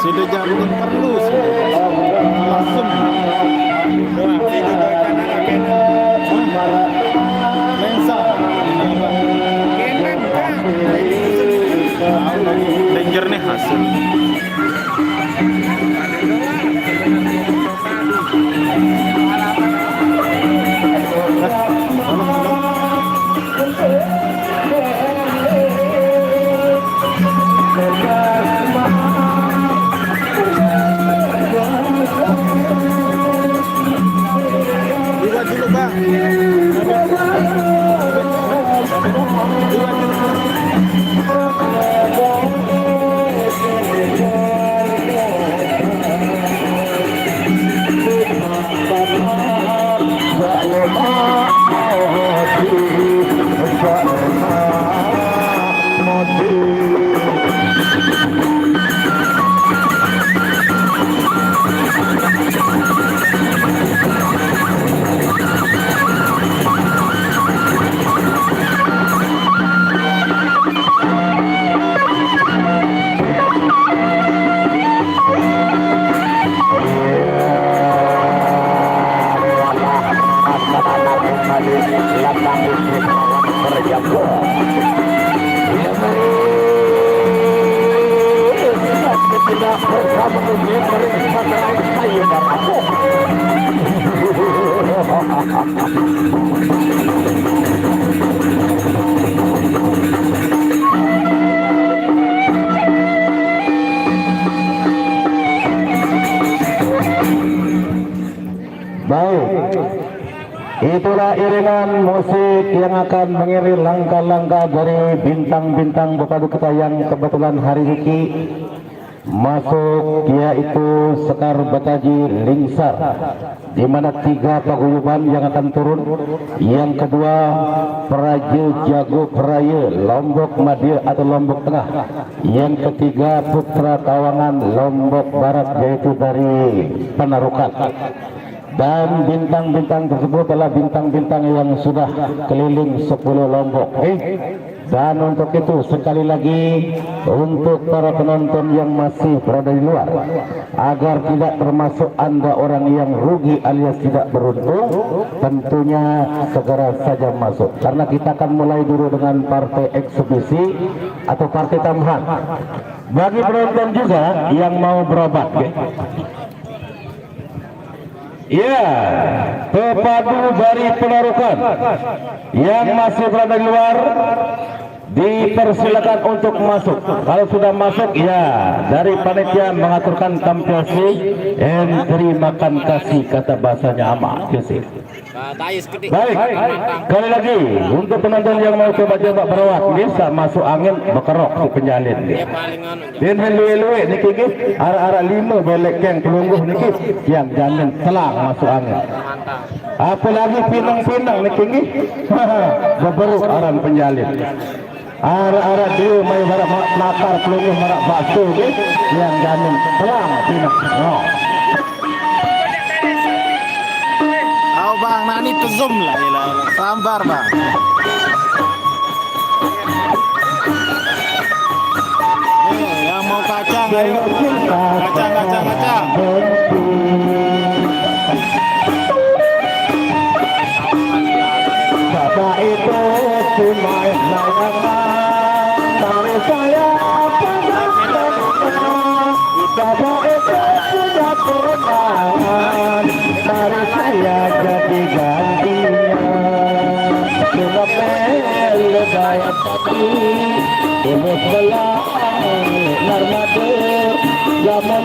sudah jangan perlu langsung lensa danger nih hasil baik. Itulah iringan musik yang akan mengiring langkah-langkah dari bintang-bintang Bapak kita yang kebetulan hari ini masuk, yaitu Sekar Bataji Lingsar, di mana 3 paguyuban yang akan turun. Yang kedua Praja Jago Peraya Lombok Madia atau Lombok Tengah. Yang ketiga Putra Kawangan Lombok Barat, yaitu dari Penarukan. Dan bintang-bintang tersebut adalah bintang-bintang yang sudah keliling 10 Lombok. Dan untuk itu sekali lagi untuk para penonton yang masih berada di luar, agar tidak termasuk Anda orang yang rugi alias tidak beruntung, tentunya segera saja masuk. Karena kita akan mulai dulu dengan partai eksebisi atau partai tambahan. Bagi penonton juga yang mau berobat, ya, pepadu dari Penarukan yang masih berada di luar dipersilakan untuk masuk. Kalau sudah masuk, ya, dari panitia mengaturkan tampilasi dan terimakan kasih, kata bahasanya amat. Baik, kali lagi untuk penonton yang mau coba-coba berawat, bisa masuk angin bekerok si penjalin. Dan luwe-luwe niki arah-arah 5 belek yang pelungguh niki yang jangan selang masuk angin. Apalagi pinang-pinang niki beberuk aran penjalin. Arah-arah dia main barak nakar pelungguh marak bakso yang jangan selang pinang. bang, nah ini zoom lah, sambar bang. Yang mau kacang, ayo. Kacang. Bapak itu cuma dari saya Bapak itu sudah tunangan, dari saya jadi gantinya. Sudah lebay tapi ini sebelah narmatur zaman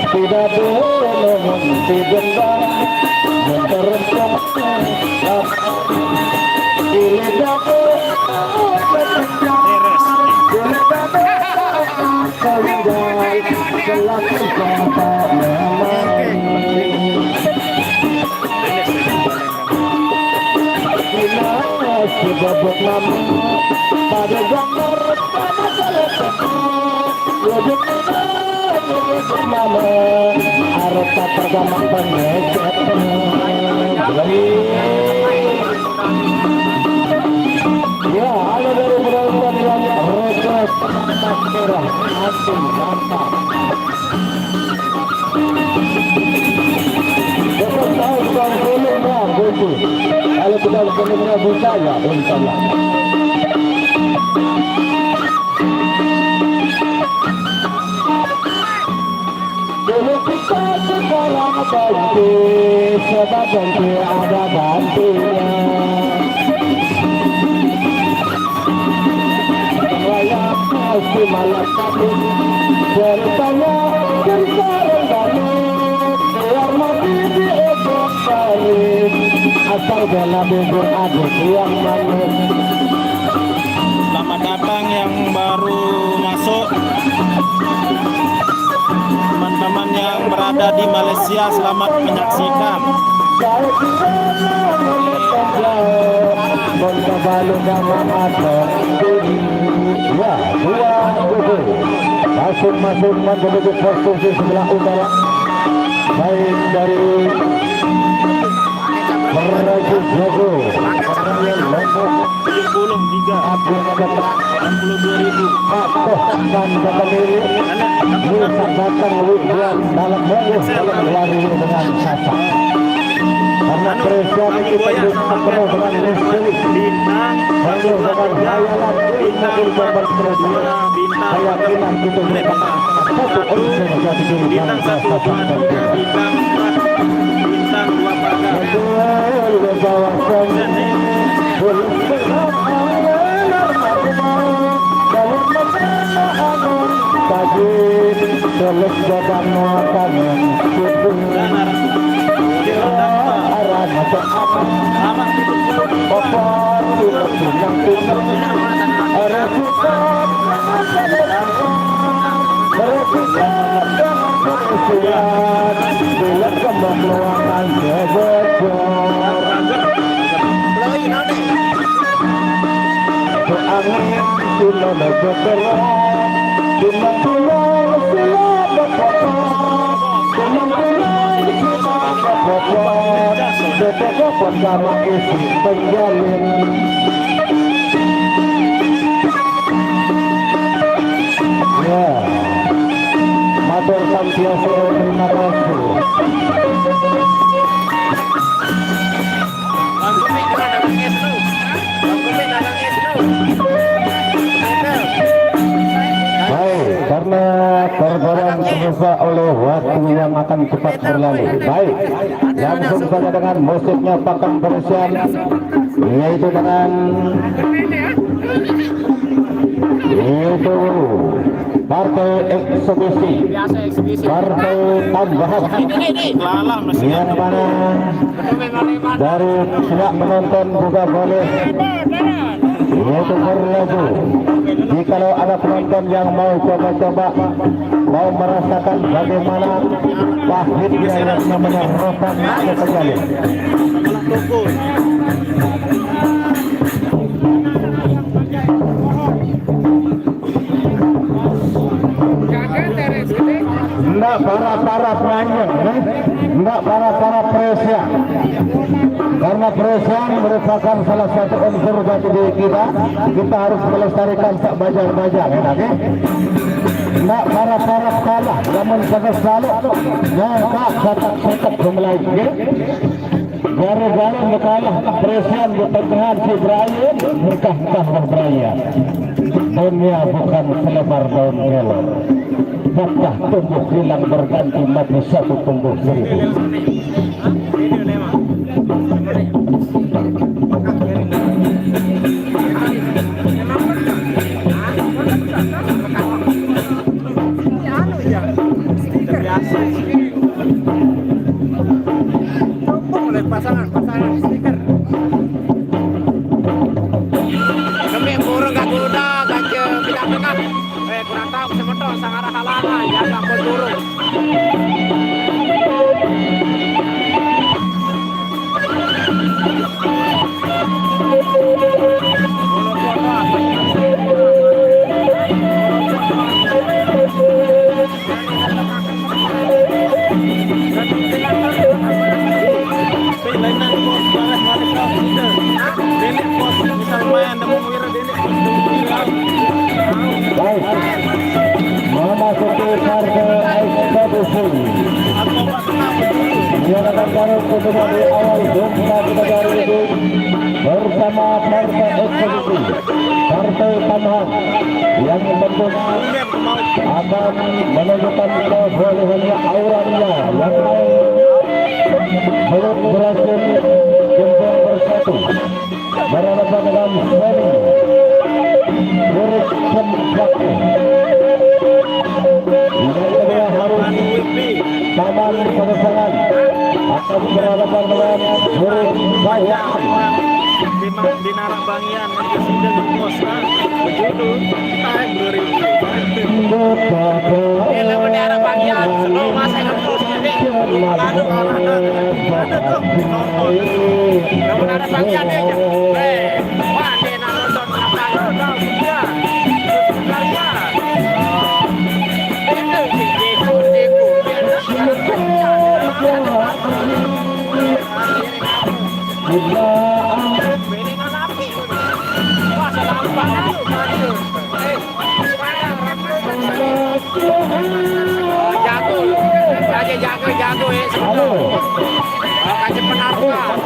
tidak boleh menti dendam menteruskan ini dapat sebab nama pada gambar pada nama harus pertama pengecat Ya, ada dari penonton yang request tas merah antum mantap. Besok tahu tukang filmnya begitu. Kalau tukang filmnya bisa ya, insyaallah. Dulu kita sekarang ganti, sebab ganti ada gantinya. Saya masih malam tapi ceritanya cerita rendahnya biar mati di ejok tarik asal bela bubur adik yang manis. Selamat datang yang baru masuk, teman-teman yang berada di Malaysia, selamat menyaksikan. Saya tidak Boncabalu nama atau ya dua gol masing-masing menduduki posisi sebelah utara baik dari Meraju Jogo Perayaan Lombok 73 Agung Dapat 62.000 Atoh dan Dapat Diri Bisa datang Widian dalam mobil dalam lari dengan sasa karena persiapan kita penuh dengan listrik penuh dengan hayalan kita berpergian keyakinan kita merupakan satu unsur menjadi diri bintang bangsa 1 bintang 2 bintang 2 pagar bersama isi penjalin ya matur sampiasa terima kasih. Baik, karena tergolong terasa oleh waktu yang akan cepat berlalu. Baik, langsung saja dengan musiknya pakan persian, yaitu dengan partai eksekusi, partai tambahan, yang mana dari pihak penonton juga boleh yaitu berlagu. Jikalau ada penonton yang mau coba-coba, mau merasakan bagaimana pahitnya yang namanya rotan ke penjalin. Enggak para penyanyi, enggak para presya. Karena presyan merupakan salah satu unsur jati diri kita harus melestarikan sak bajar-bajar, oke? Enggak para kalah, namun pada selalu nyangka satak-satak gemulai, oke? Gara-gara berkalah presyan bertentangan si Brian, mekah-mekah Brian. Dunia bukan selebar daun kelor. Bakah tumbuh hilang berganti mati satu tumbuh seribu. Pasangan stiker. Kami burung gak kuda, gajah tidak tengah. Kurang tahu sementara sangarah halana, ya gak burung. baru ketemu di awal jumpa kita dari itu bersama partai eksekutif, partai tambahan yang tentunya akan menunjukkan kebolehannya auranya yang belum berhasil jempol bersatu berhadapan dengan seni Murid Sempati. Yang kedua harus Taman Penesangan akan berhadapan dengan Murid Bayan. Di Narabangyan yang sudah berpuasa begitu kita beri Kalau di Narabangyan slow masa terus jadi ada Narabangyan deh wah dia nonton apa udah sudah itu sih seperti jago ya kasih penarungan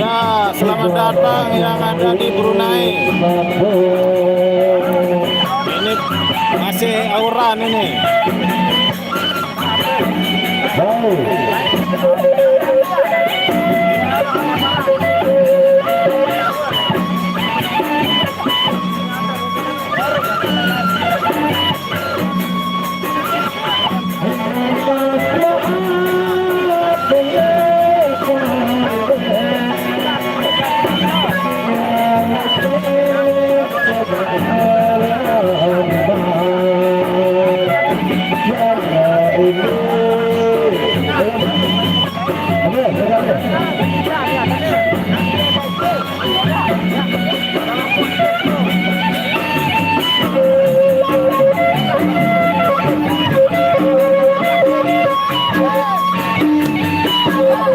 ya selamat datang yang ada di Brunei. Ini masih auran ini.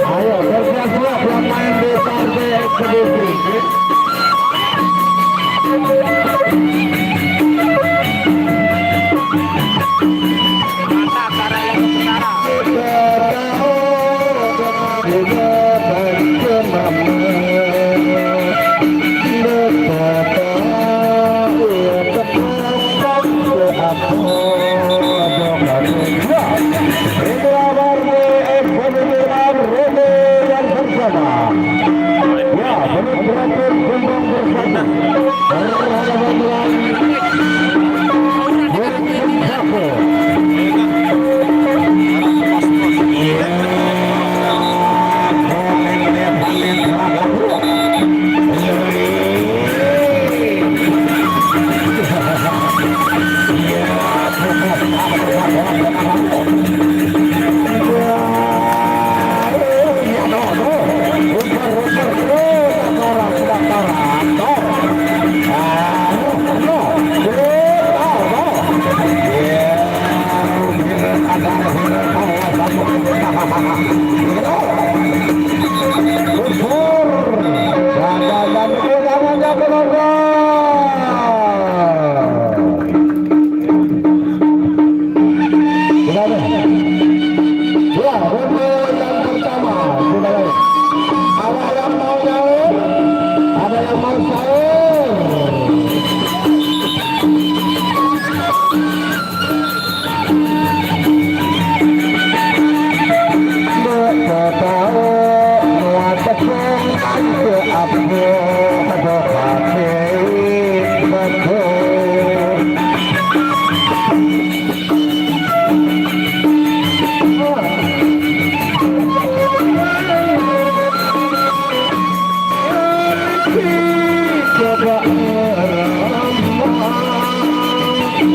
Ayo bersiap-siap yang main di partai eksekutif.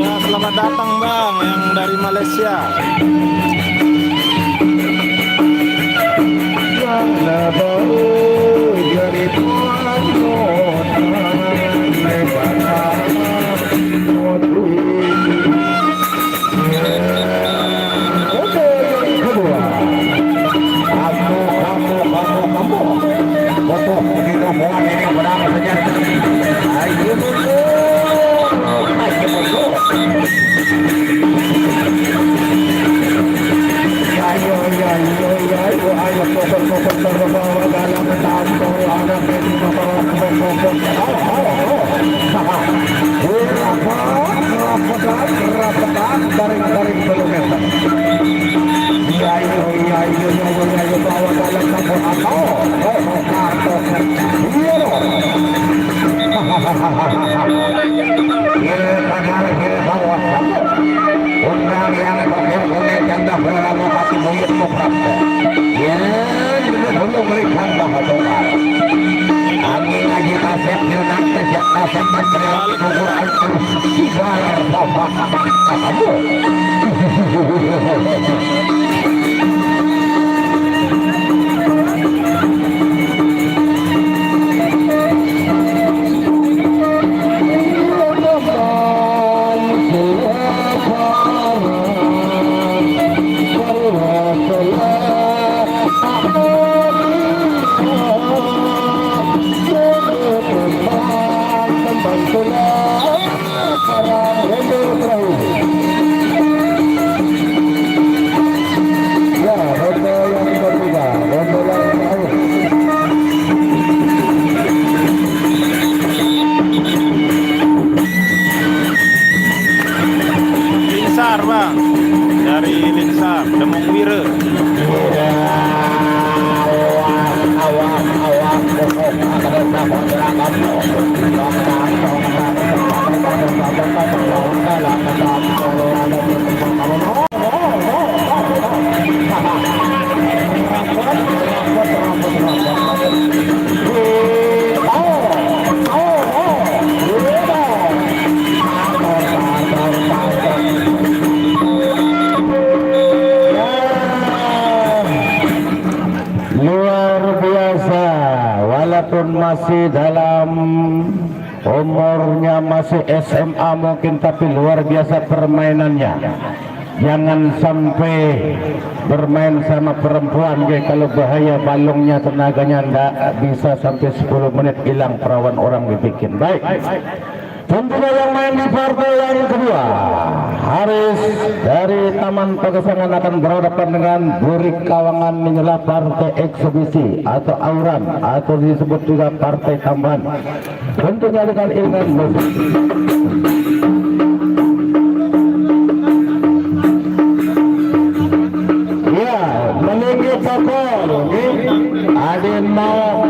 Ya, selamat datang Bang yang dari Malaysia. Foto kita mohon ini benar saja. garing-garing kilometer. Iya bawa dalam campur atau kartu. Iya loh. Iya padahal bawah. Undang yang pakai kulit janda bernama hati monyet mokrak. Ya, belum berikan bahasa. Angin lagi kaset nyunang sejak kaset material ukuran sigalar bapak kamu. Linsar bang, dari Linsar, Demung Wira. Luar biasa, walaupun masih dalam umurnya masih SMA mungkin, tapi luar biasa permainannya. Jangan sampai bermain sama perempuan, kalau bahaya balungnya, tenaganya ndak bisa sampai 10 menit hilang perawan orang dibikin. Baik, tentunya yang main di partai yang kedua, Haris dari Taman Pagesangan akan berhadapan dengan Burik Kawangan menyelah partai eksebisi atau Auran atau disebut juga partai tambahan. Tentunya dengan iringan musik. Ya, meninggi pokok, ada mau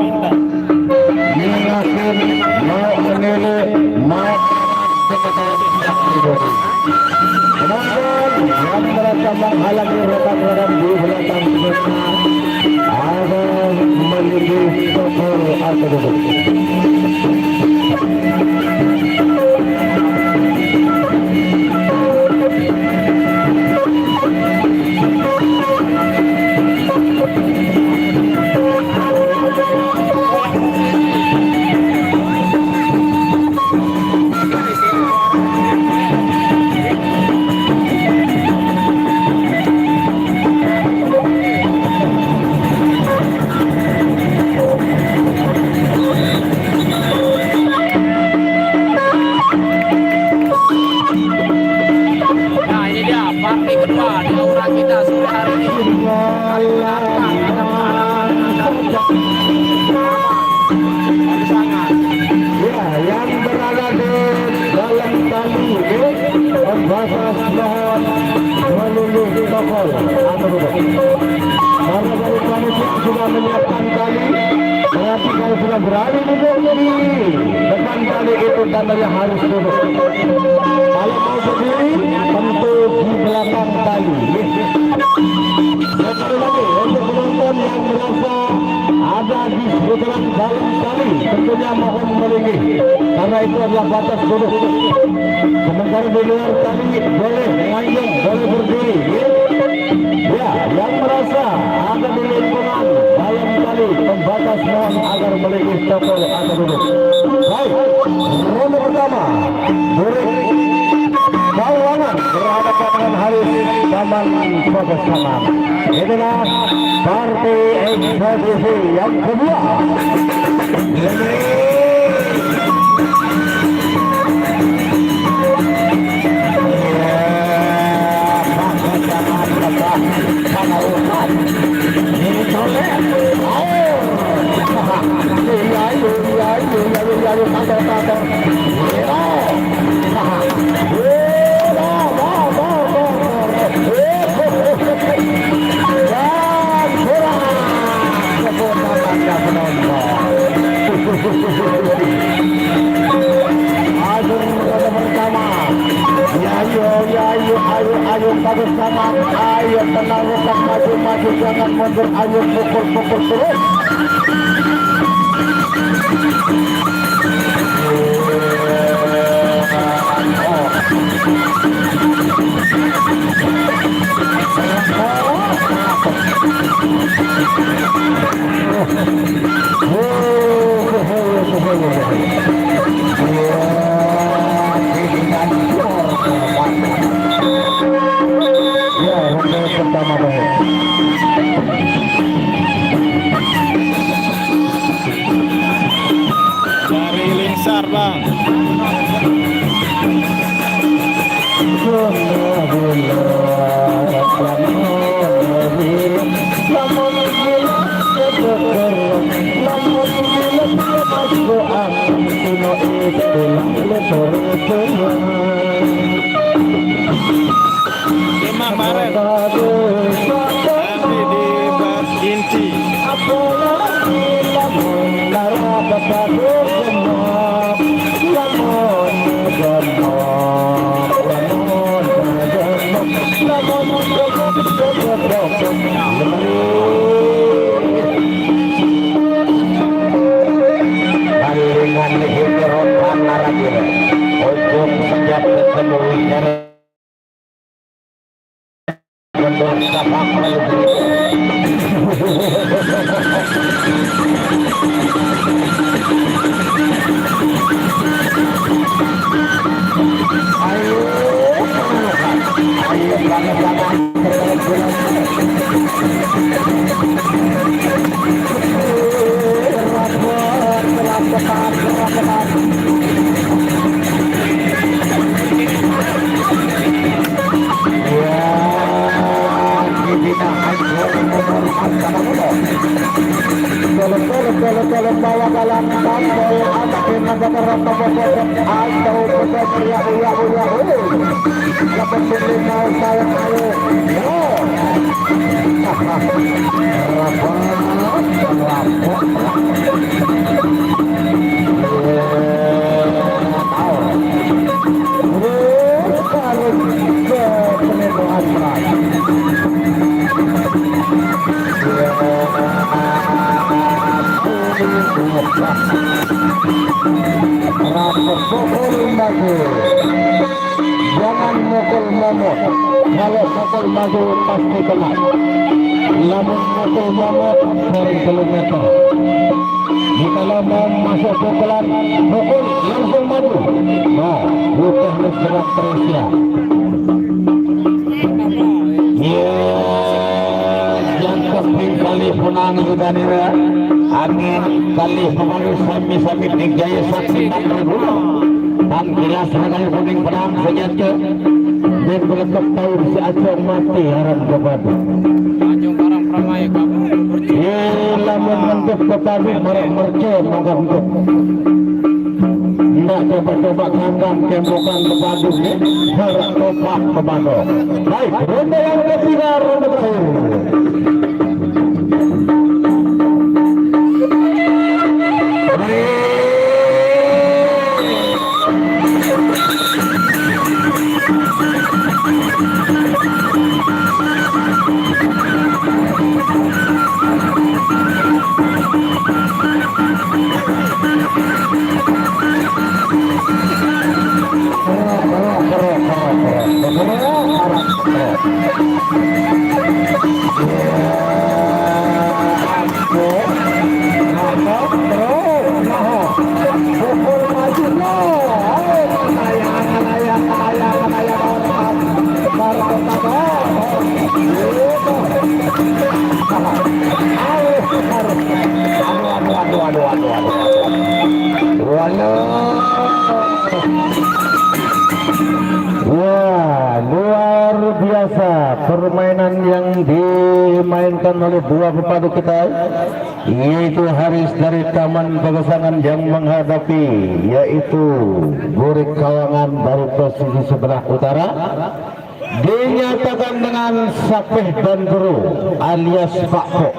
mengakin, mau menilai, mau penonton yang merasa menghalangi rekan-rekan di belakang ada meninggi pokok atau duduk. Sudah menyiapkan tali, berarti kalau sudah berani duduk di depan tali itu tandanya harus duduk. Kalau mau berdiri, tentu di belakang tali. Sekali lagi untuk penonton yang merasa ada di seputaran dalam tali, tentunya mohon melingkih, karena itu adalah batas duduk. Sementara di luar tali boleh melanjut, boleh berdiri. Ya, yang merasa ada di lingkungan dalam tali pembatas mohon agar melingkih toko atau duduk. Baik, ronde pertama, Burik Kawangan berhadapan dengan Haris Taman Pagesangan. Inilah partai eksebisi yang kedua. semangat, ayo tenang, tetap maju-maju, jangan mundur, ayo pukul-pukul terus. Pertama baik. Dari Lingsar bang. Lima Maret nanti di Inti. Dengan hiburan naratif ujung sejak ketemu mundur sepak kalau bawa dalam tambol anak negara rata-rata atau bekerja uya dapat menerima saya ayo jangan mukul momot, kalau mukul maju pasti kena. Lamun mukul momot dari kilometer. Jika mau masuk pukulan, mukul langsung maju. Nah, bukan bergerak terus ya. Yang keping kali punang juga nih ya. Angin kali pemandu sami-sami digaya saksi dulu. Dan kira seragam kuning perang senjata dan berlengkap tahu si acong mati harap kepada Tanjung Karang Pramaya kamu lamun mentuk tetapi merce mengantuk tidak coba-coba kandang tembukan kepadu harap topak kepadu. Baik, ronde yang ketiga, ronde terakhir. Wah, luar biasa permainan yang dimainkan oleh dua pepadu kita, yaitu Haris dari Taman Pagesangan yang menghadapi yaitu Burik Kawangan dari posisi sebelah utara. Dinyatakan dengan Sapeh dan Guru alias Pak Pok.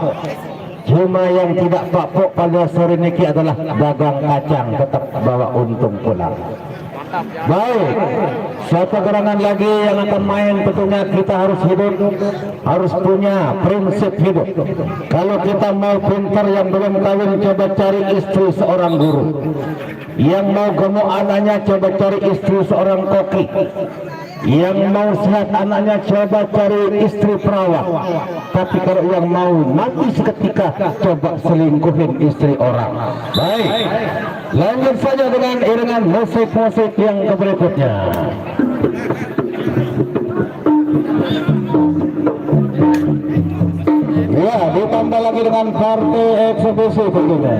Cuma yang tidak papok pada sore niki adalah dagang kacang, tetap bawa untung pulang. Baik, satu gerangan lagi yang akan main tentunya kita harus hidup, harus punya prinsip hidup. Kalau kita mau pintar yang belum kawin, coba cari istri seorang guru. Yang mau gemuk anaknya, coba cari istri seorang koki. Yang mau sehat anaknya, coba cari istri perawat. Tapi kalau yang mau mati seketika, coba selingkuhin istri orang. Baik, lanjut saja dengan iringan musik-musik yang berikutnya. Ya, ditambah lagi dengan partai eksebisi tentunya.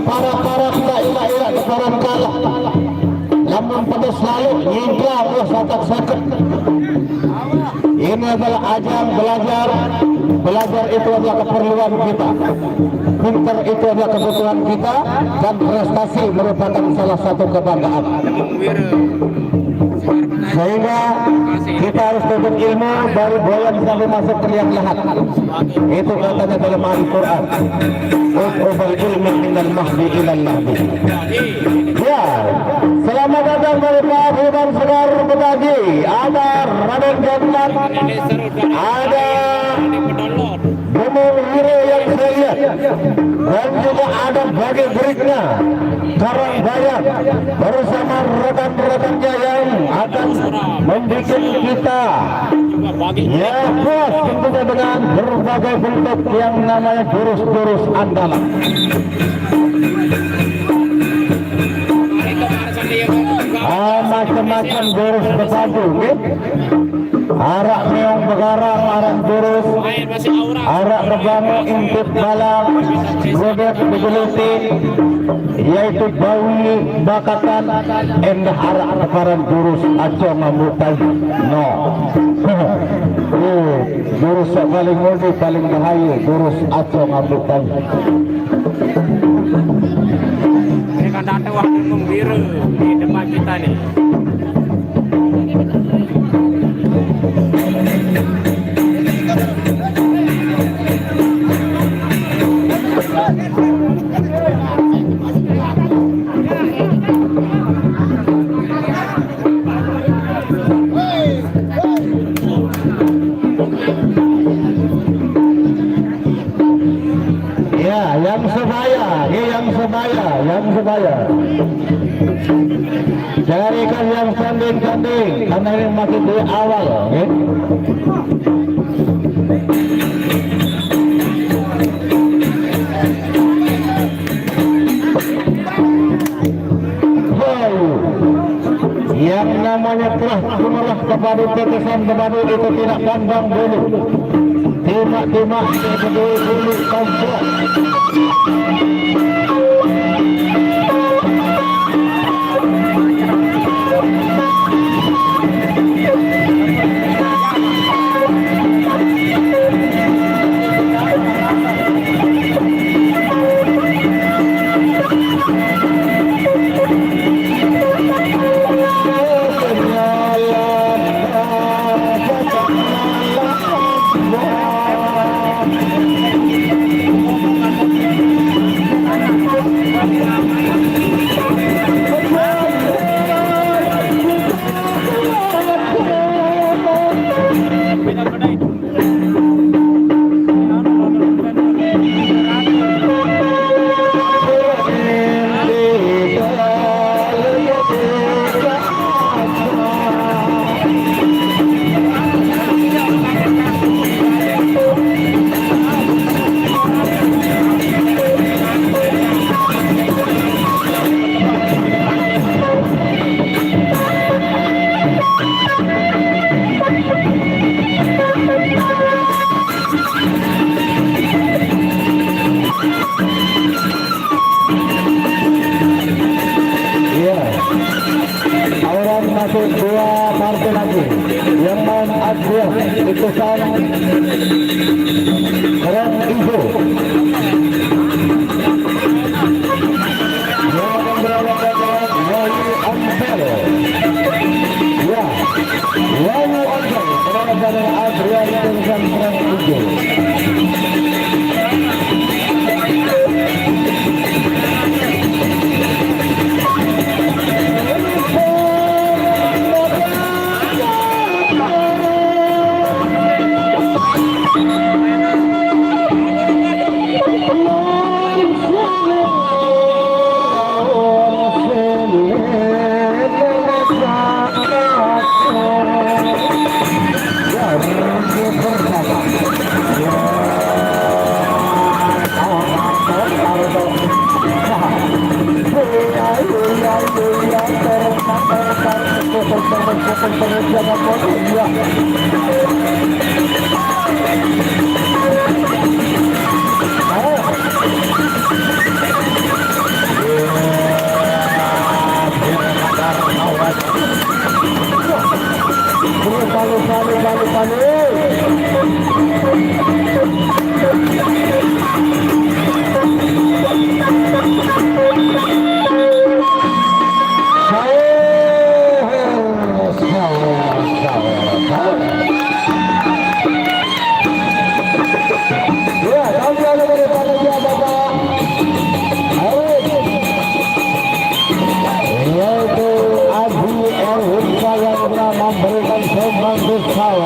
Para tidak ilah keparan kalah. Namun pada selalu nyingklah sakit. Ini adalah ajang belajar. Belajar itu adalah keperluan kita. Pintar itu adalah kebutuhan kita. Dan prestasi merupakan salah satu kebanggaan. Sehingga kita harus tuntut ilmu dari boyan sampai masuk ke liang lahat. Itu katanya dalam Al-Quran. Ubal ilmu minal mahdi ilal lahdi. Ya, selamat datang dari Pak Budan Segar Betagi. Ada Raden Jannat, ada Bumul Hiro yang saya lihat, dan juga ada bagi beriknya Karang Bayan bersama rekan-rekannya yang akan membuat kita ya puas tentunya dengan berbagai bentuk yang namanya jurus-jurus andalan. Macam-macam jurus bersatu, arak meong begarang, arak jurus, arak rebangu, intip balang, godek begeluti, yaitu bawi, bakatan, endah arak lebaran jurus aco ngamutai. No. Jurus yang paling mudah, paling bahaya, jurus aco ngamutai. Mereka datang waktu membiru di depan kita nih. Yang sebaya. Carikan yang standing karena ini masih di awal, okay? Yang namanya telah gemerlap kepada tetesan beradu itu tidak pandang bulu. Timak-timak berdua bulu komplek. masuk dua partai lagi yang main Adrian itu sang keren info terus jangan potong ya. Memberikan sembang besar.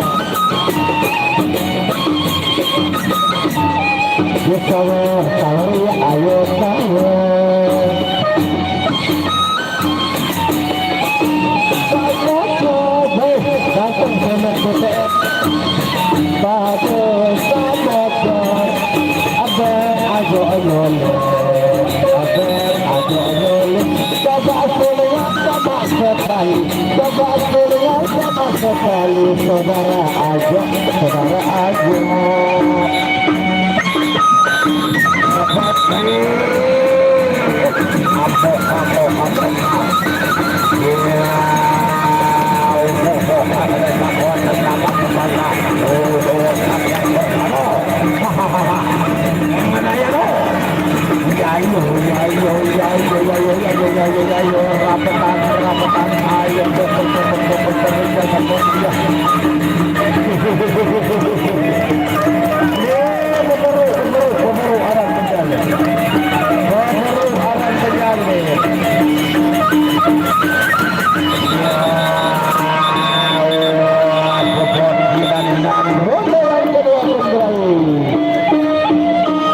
Ayo datang sama kita. Bahagia sahabat, ayo. Sekali saudara aja.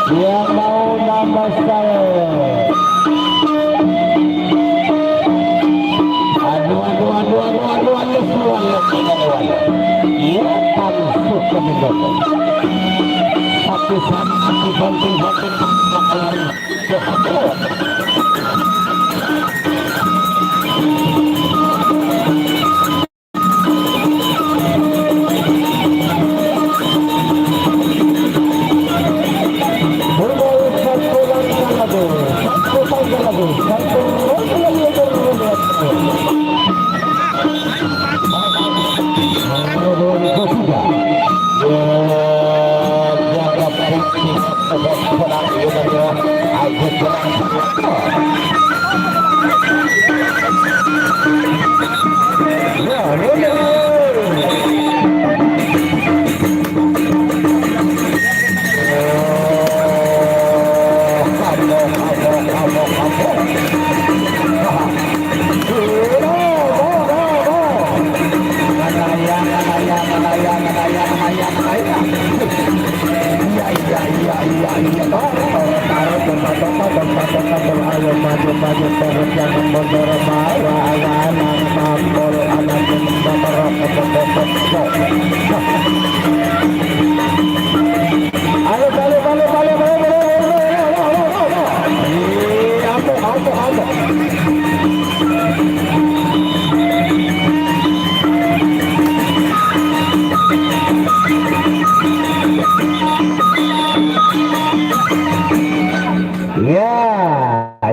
Yang mau nambah style. Aduh. Iya, langsung ke Mendoza. Satu banting.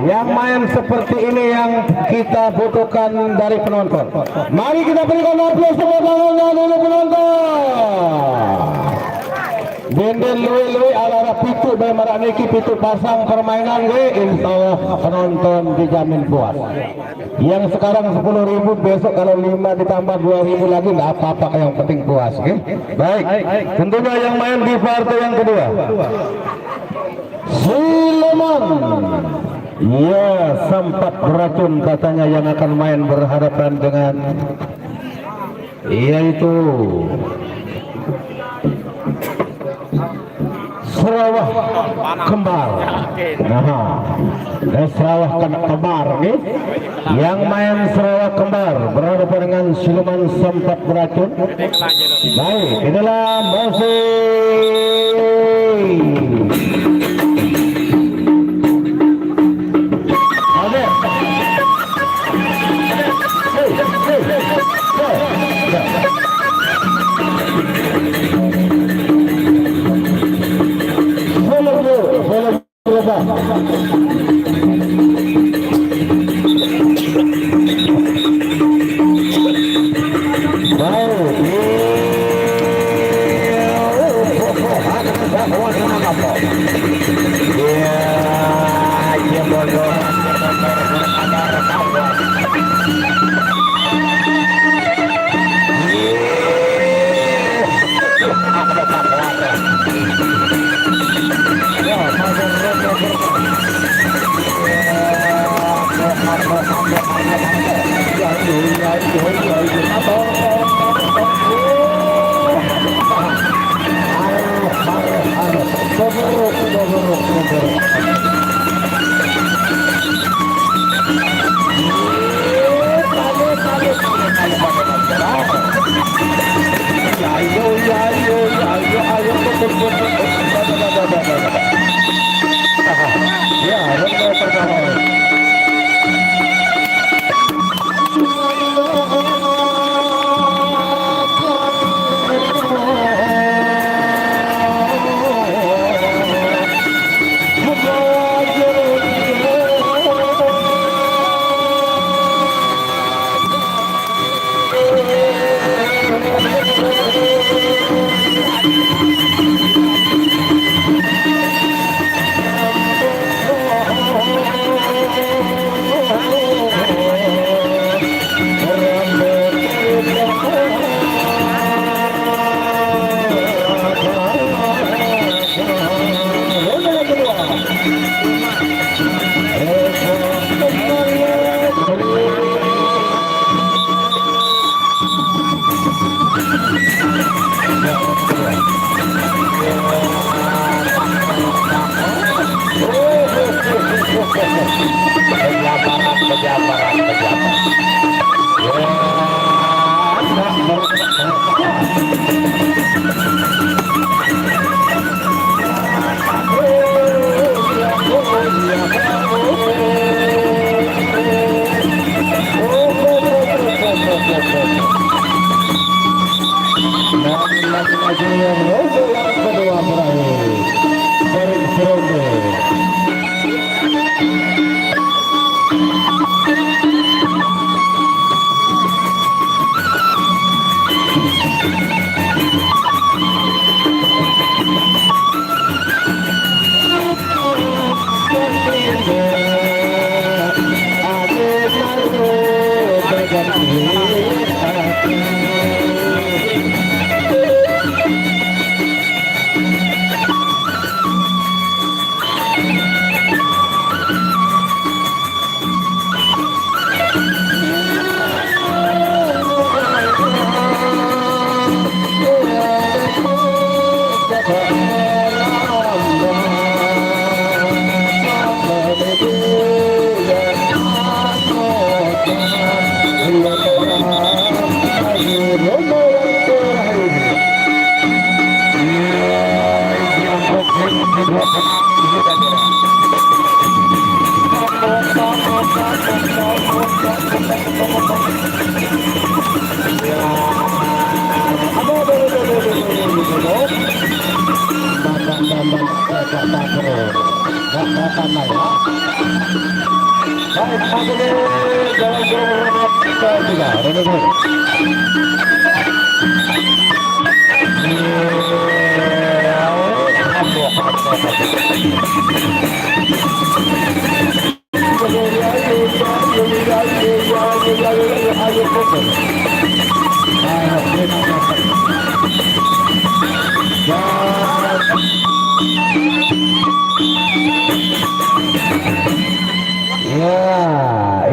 Yang main seperti ini yang kita butuhkan dari penonton. Mari kita berikan aplaus tepuk tangan dulu penonton. Benden luwe ala pitu bagaimana niki pitu pasang permainan insya Allah penonton dijamin puas. Yang sekarang 10.000 besok kalau 5 ditambah 2.000 lagi nggak apa-apa, yang penting puas. Baik, tentunya yang main di partai yang kedua Sileman. Ya, sempat beracun katanya yang akan main berhadapan dengan yaitu Sarawak Kembar. Sarawak Kembar nih. Yang main Sarawak Kembar berhadapan dengan Sileman sempat beracun. Baik, inilah musik.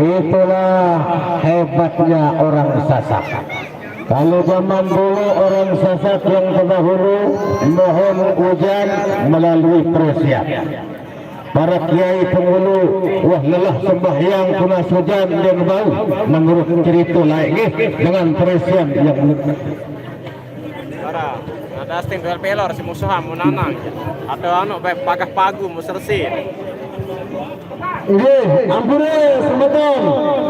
Itulah hebatnya orang Sasak. Kalau zaman dulu orang Sasak yang terdahulu mohon hujan melalui persiap. Para kiai penghulu wah lelah sembahyang tunas hujan dan bau menurut cerita lain dengan persiap yang ada tinggal pelor si musuhan munanang atau anu baik pagah pagu musersi. Nggih, ampune semeton.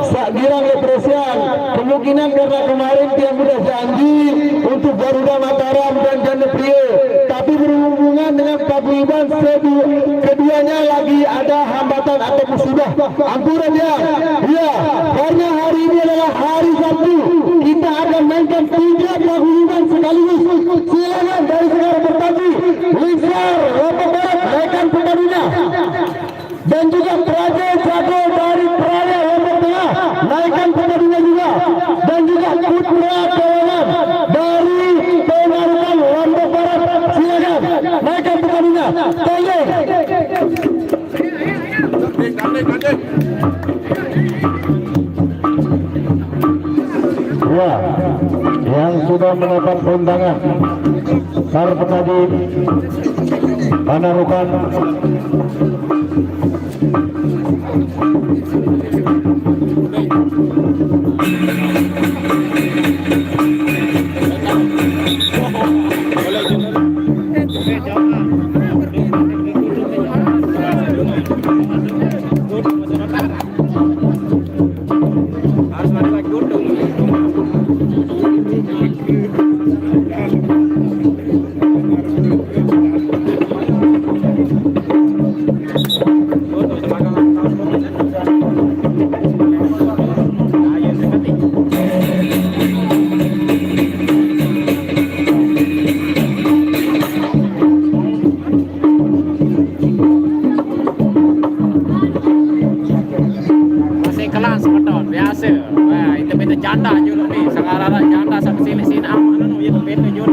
Sak girang lepresian. Kemungkinan karena kemarin tiang sudah janji untuk Garuda Mataram dan Jane Priyo, tapi berhubungan dengan paguyuban keduanya lagi kejahatan atau musibah, ampunan ya. Iya, karena hari ini adalah hari Sabtu, kita akan mainkan 3 paguyuban sekaligus. Silakan dari Segar Merpati, Lingsar, Lombok Barat, naikkan pertandingan. Dan juga Praja Jago dari Praja Lombok Tengah, naikkan pertandingan juga. Dan juga Putra Kawanan dari Pengarukan Lombok Barat, silakan naikkan pertandingan. Tolong. Ya, yang sudah mendapat undangan Sarpekadi Panarukan kelas betul biasa. Wah, itu beda janda juga nih. Sekarang janda sampai sini aman nu itu beda juga.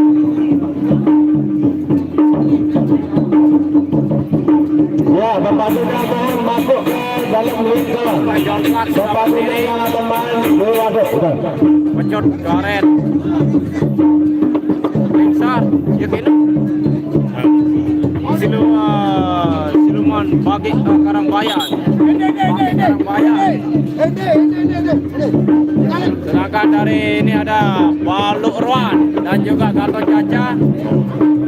ya, Bapak Duda mohon masuk ke dalam lingkaran. Bapak Duda yang teman waduh, udah. Pecot karet. Lingsar, ya kena. Siluman bagi Karangbayan. Sedangkan dari ini ada Baluk Ruan dan juga Gatot Kaca.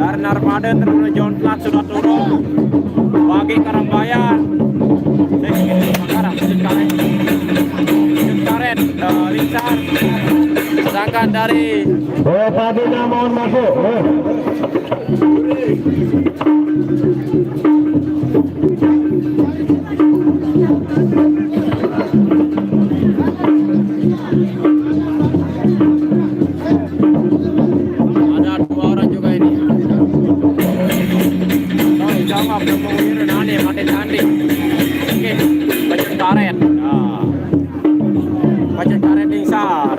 Dari Narmada terus John Plat sudah turun. Bagi Karangbayan. Karet, Lingsar. Sedangkan dari Bapak Duda mohon masuk. ada 2 orang juga ini. Oh, jangan belum mengira nane mati tandi. Oke, Pecot karet. Pecot karet Lingsar.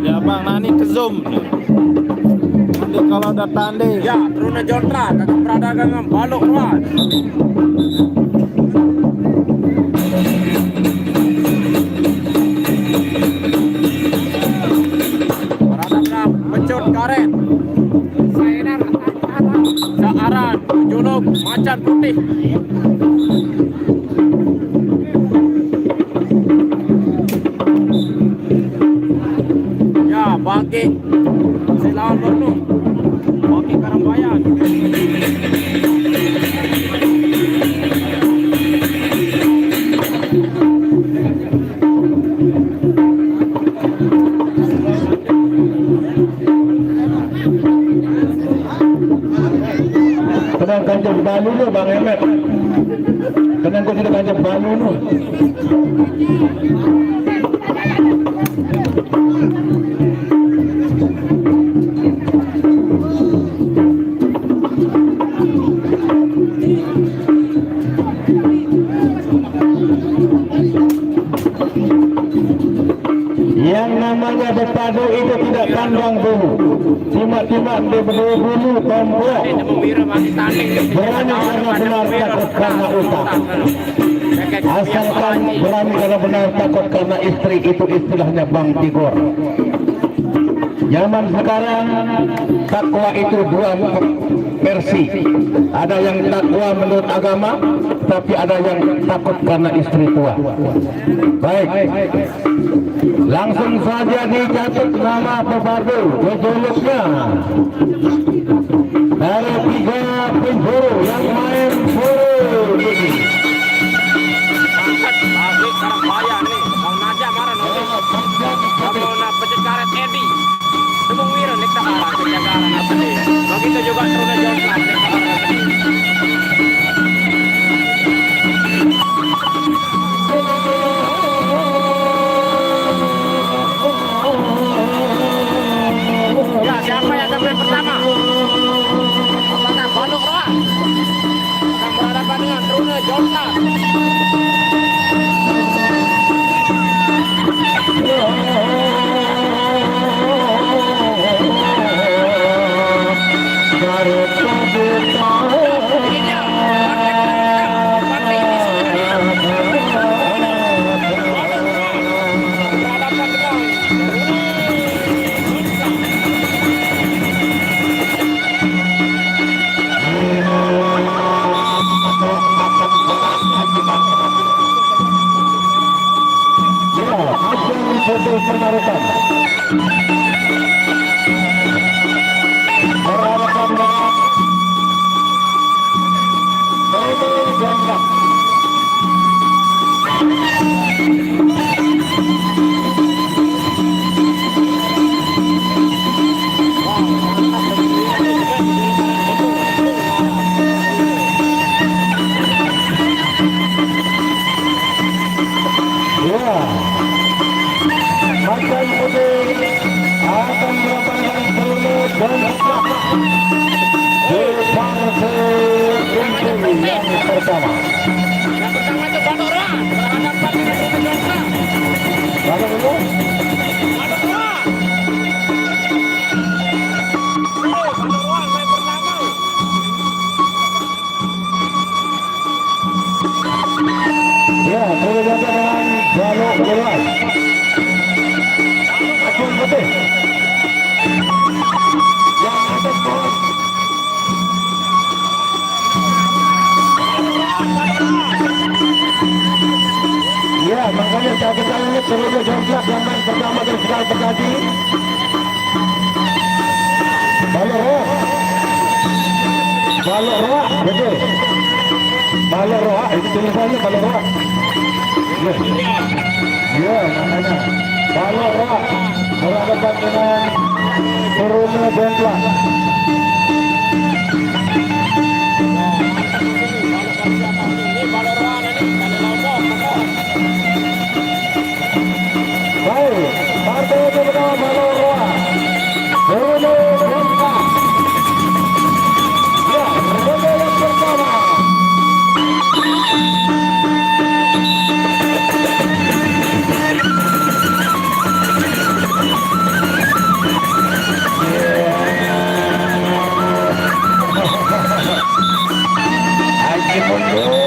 Ya Bang Nani ke zoom. Nanti kalau udah tanding. Ya, Truna Jontra, kakak perdagangan Baluk Ruan. Perdagangan Pecot karet. Searan, Junuk, Macan Putih. Ya, bagi Silawan Bornu. Bagi Karangbayan. Kenang kancam Banu nu Bang Emet. Kenang kau tidak kancam Banu nu. Yang namanya berpadu itu tidak pandang bulu, timak-timak di bulu tombol. Berani karena benar, takut karena utang. Asalkan berani karena benar, takut karena istri, itu istilahnya Bang Tigor. Zaman sekarang takwa itu 2 versi. Ada yang takwa menurut agama, tapi ada yang takut karena istri tua. Baik, langsung saja dicatat nama pepardu pejuluknya. Dari 3 penjuru yang main puru ini. Bagi Karangbayan nih, Bang Naja marah nanti. Kalau nak Pecot karet Edi. Tunggu wira nek tak arah penjagaan apa nih. Bagi begitu juga Truna John Plat. Ya, siapa yang akan pertama? Apakah Bandung Roa akan berhadapan dengan Truna John Plat? Makanya saya ini seluruh jongklak yang main pertama dari segala berkaji. Balok roa, betul. Balok roa, itu tulisannya balok roa. Ya, makanya balok roa berhadapan dengan Truna Jongklak. Baik, partai pertama balok roa. Truna Jongklak. Ya, ronde yang pertama. Haji mundur.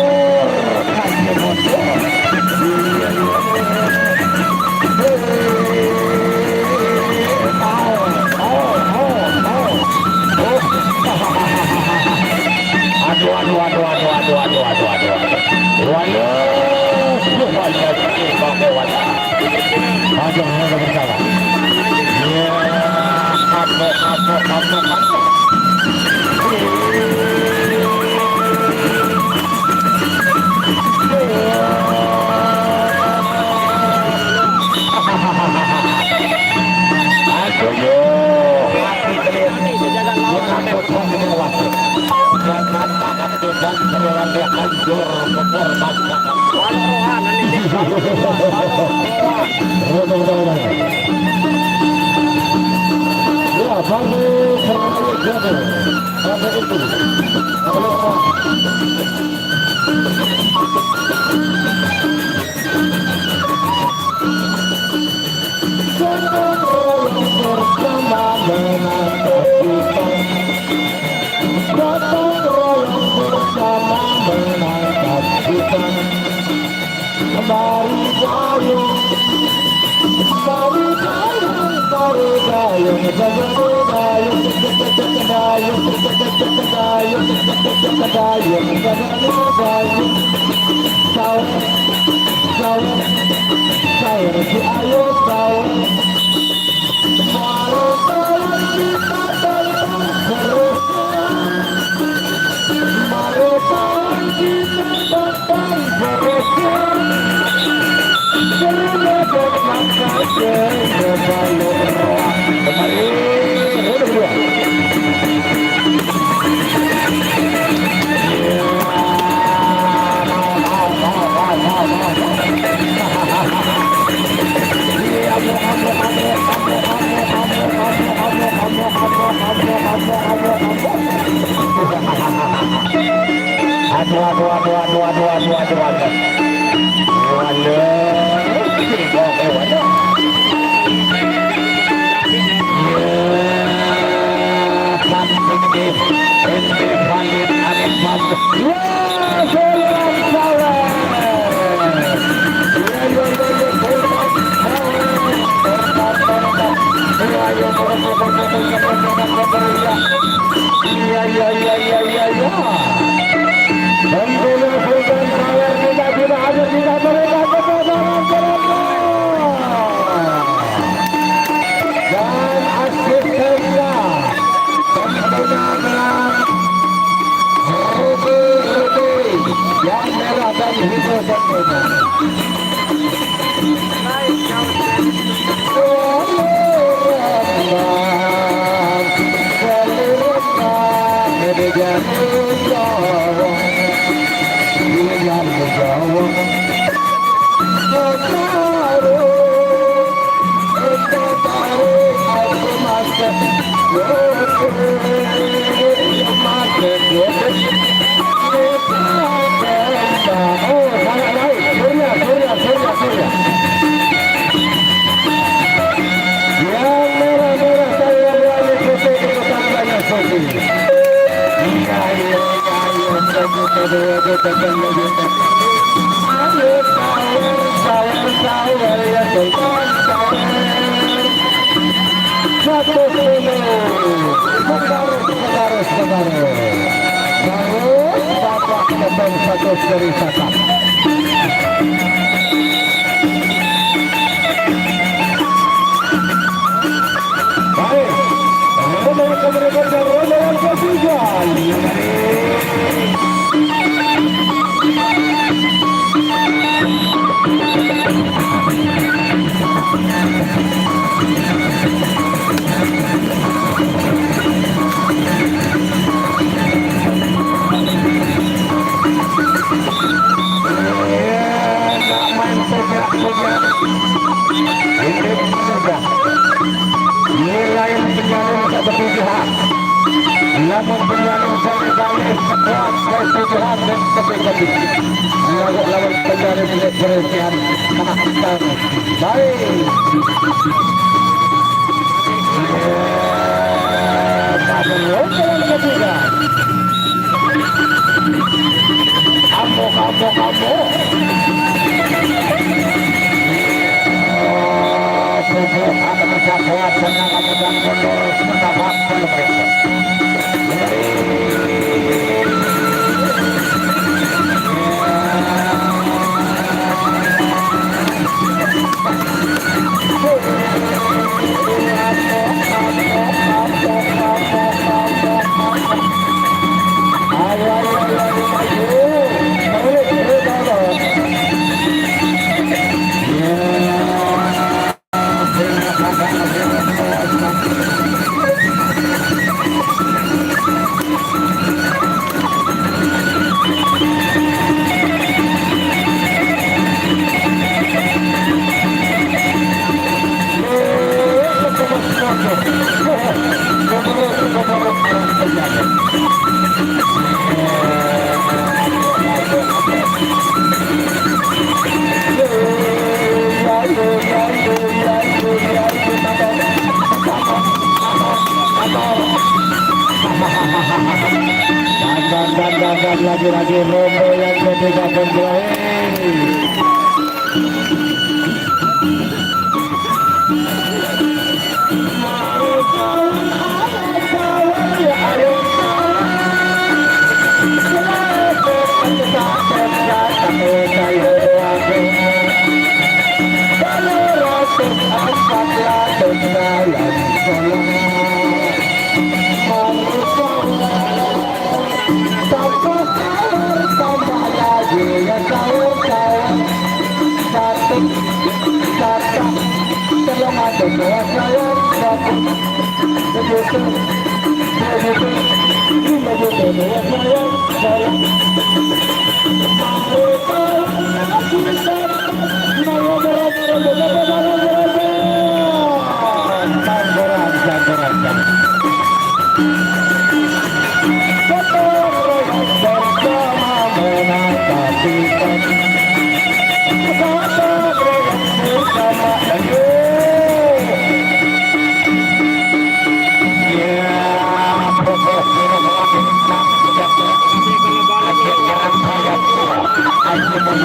Lagi-lagi Romo yang ketiga berakhir.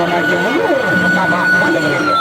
sama jalur pertama pada mereka.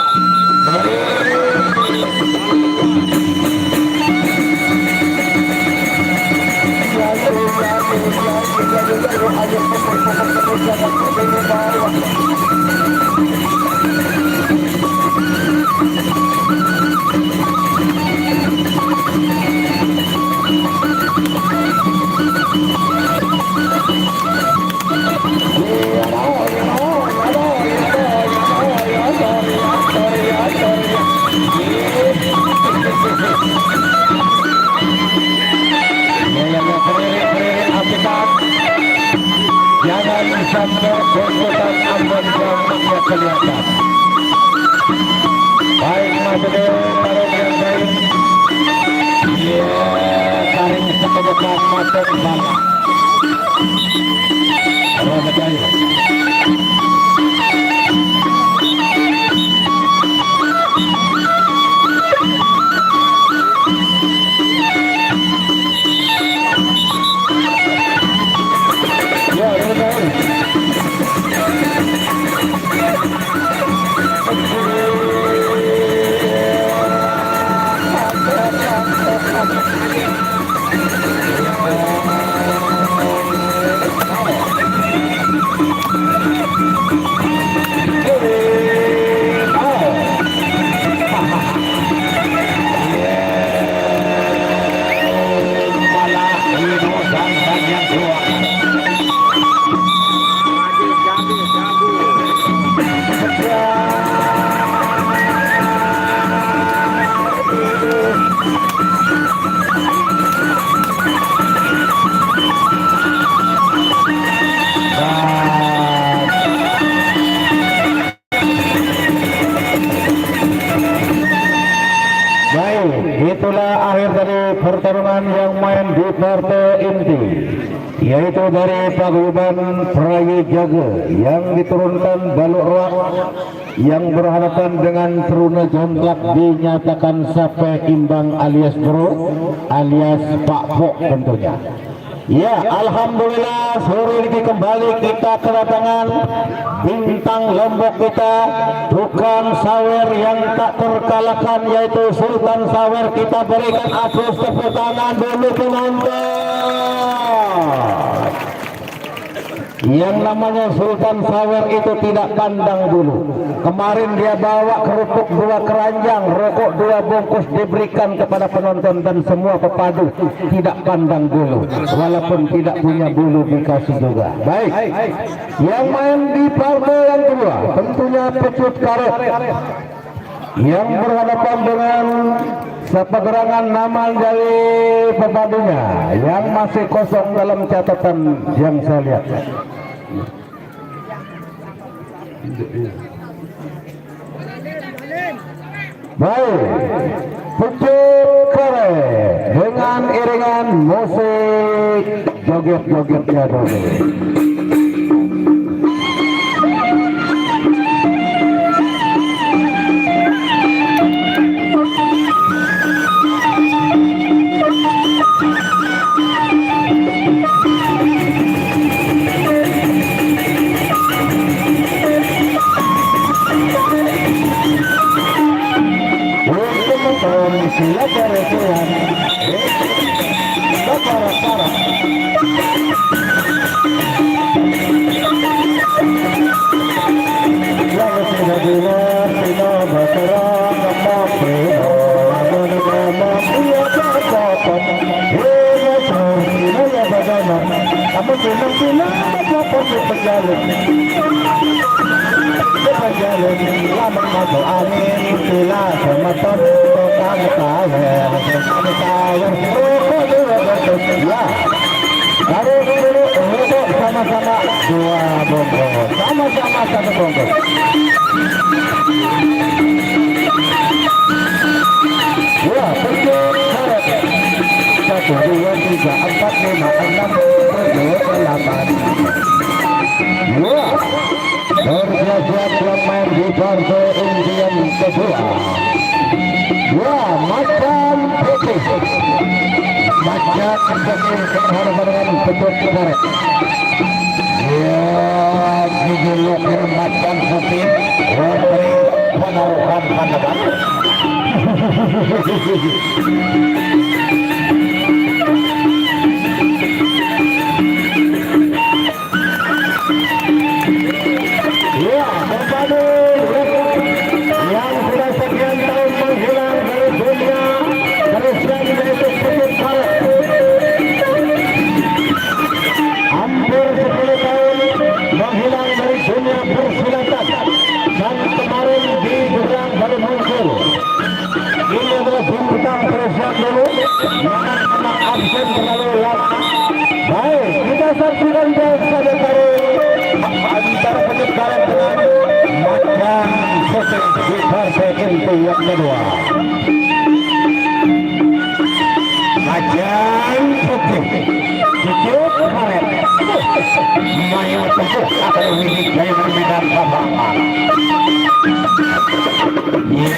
Jangan sampai konsultan ambon yang kelihatan. Baik masuk tarik yang baik. Ya, tarik sekedepan masuk bala. Selamat hari. Itulah akhir dari pertarungan yang main di partai inti, yaitu dari paguyuban Prayojaga yang diturunkan Baluk Roak yang berhadapan dengan Teruna Jonglak dinyatakan sampai imbang alias bro alias Pak Pok tentunya. Ya, alhamdulillah sore ini kembali kita kedatangan bintang Lombok kita, tukang sawer yang tak terkalahkan yaitu Sultan Sawer. Kita berikan aplaus tepuk tangan dulu penonton. Yang namanya Sultan Sawer itu tidak pandang dulu. Kemarin dia bawa kerupuk 2 keranjang, rokok 2 bungkus diberikan kepada penonton dan semua pepadu, tidak pandang dulu. Walaupun tidak punya bulu dikasih juga. Baik. Yang main di partai yang kedua tentunya Pecut Karet yang berhadapan dengan sepegerangan nama dari pepadunya yang masih kosong dalam catatan yang saya lihat. Baik, Pecut Karet dengan iringan musik joget-jogetnya dulu. Sila peresuhan, para-para. Yang sudah dilar, tidak berserang, lemak primo, lamun lemak dia berkata, hingga sila ya bagaimana, namun senang-senang apa si pejalan. Pejalan, lama masuk angin, sila semeton. Kami tawer, rokok dua bungkus, ya. Taruh dulu, rokok sama-sama 2 bungkus, sama-sama 1 bungkus. Ya, Pecut Karet. 1, 2, 3, 4, 5, 6, 7, 8. Ya, bersiap-siap yang main di partai inti yang kedua. Ya, macam putih, macam putih berhadapan dengan Pecut Karet. Ya, dijulukin macan putih Rodri menaruhkan pandangan. Ya, berbadu yang sudah sekian tahun menghilang dari dunia Kristen yaitu Putih Karet. Hampir 10 tahun menghilang dari dunia persilatan dan kemarin di Jurang baru muncul. Ini adalah bintang Kristen dulu yang kena absen terlalu lama. Baik, kita saksikan jasa dari antara penyebaran dengan macan putih di partai inti yang kedua. Macan putih cukup karet main tempur akan wujud dari medan lapangan. Ini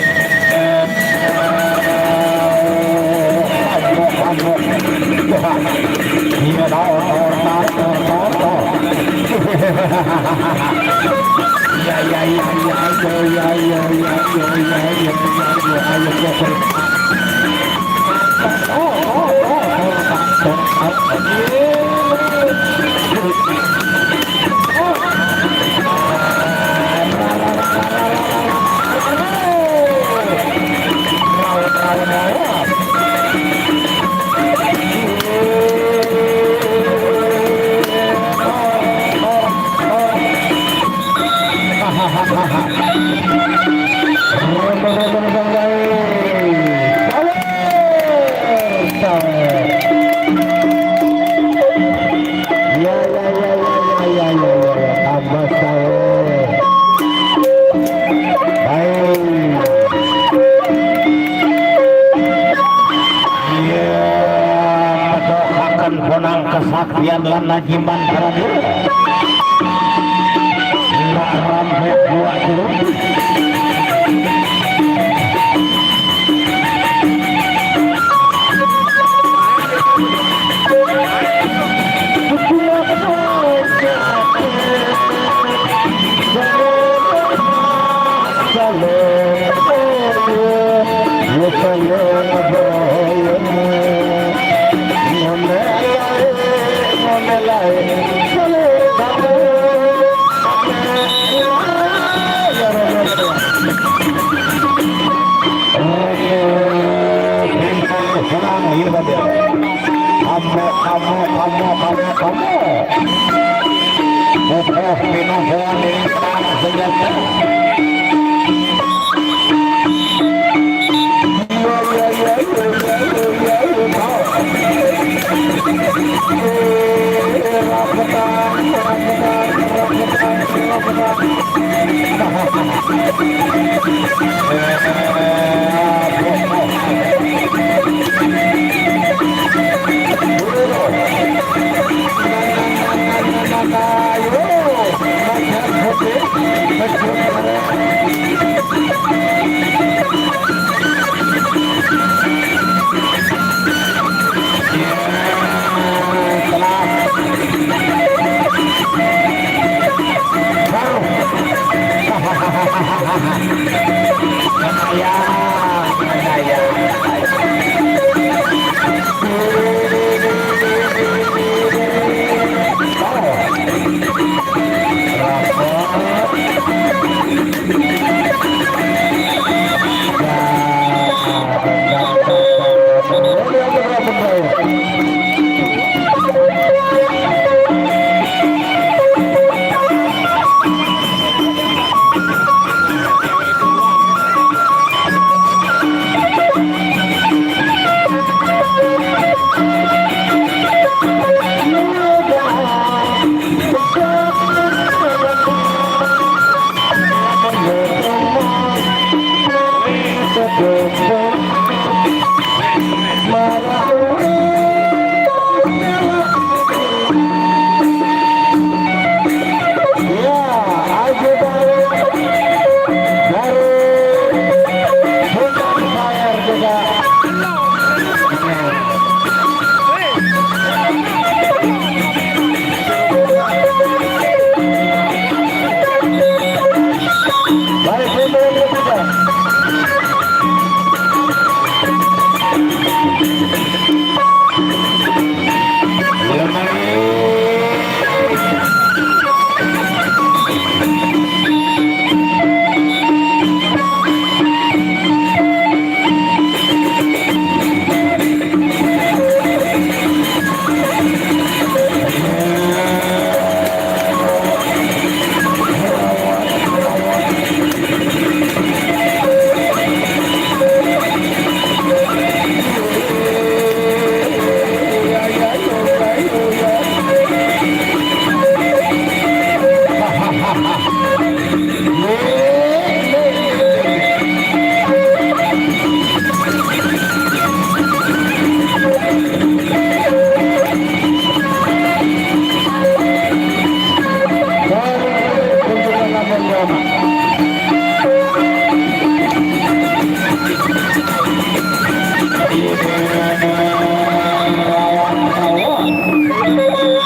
kesaktian lan najiman terakhir ramai buat dulu. Ya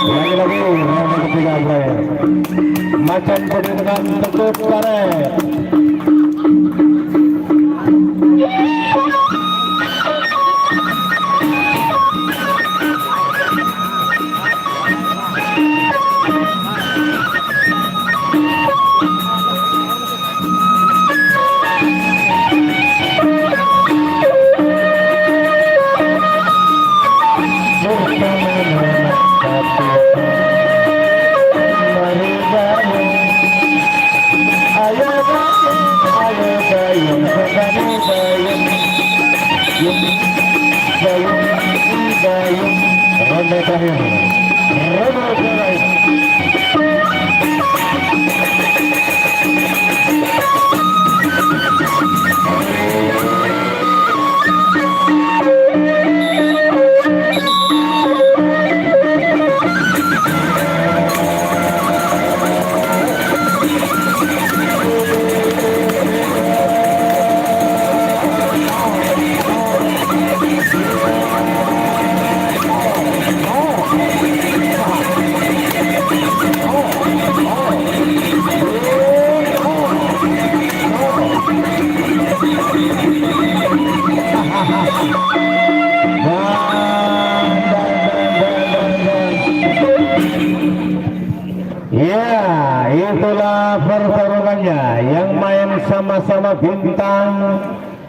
Lagi-lagi round ketiga berakhir. Macan Putih dengan tutup karet. Ronde terakhir. Ronde terakhir. Ya, itulah pertarungannya yang main sama-sama bintang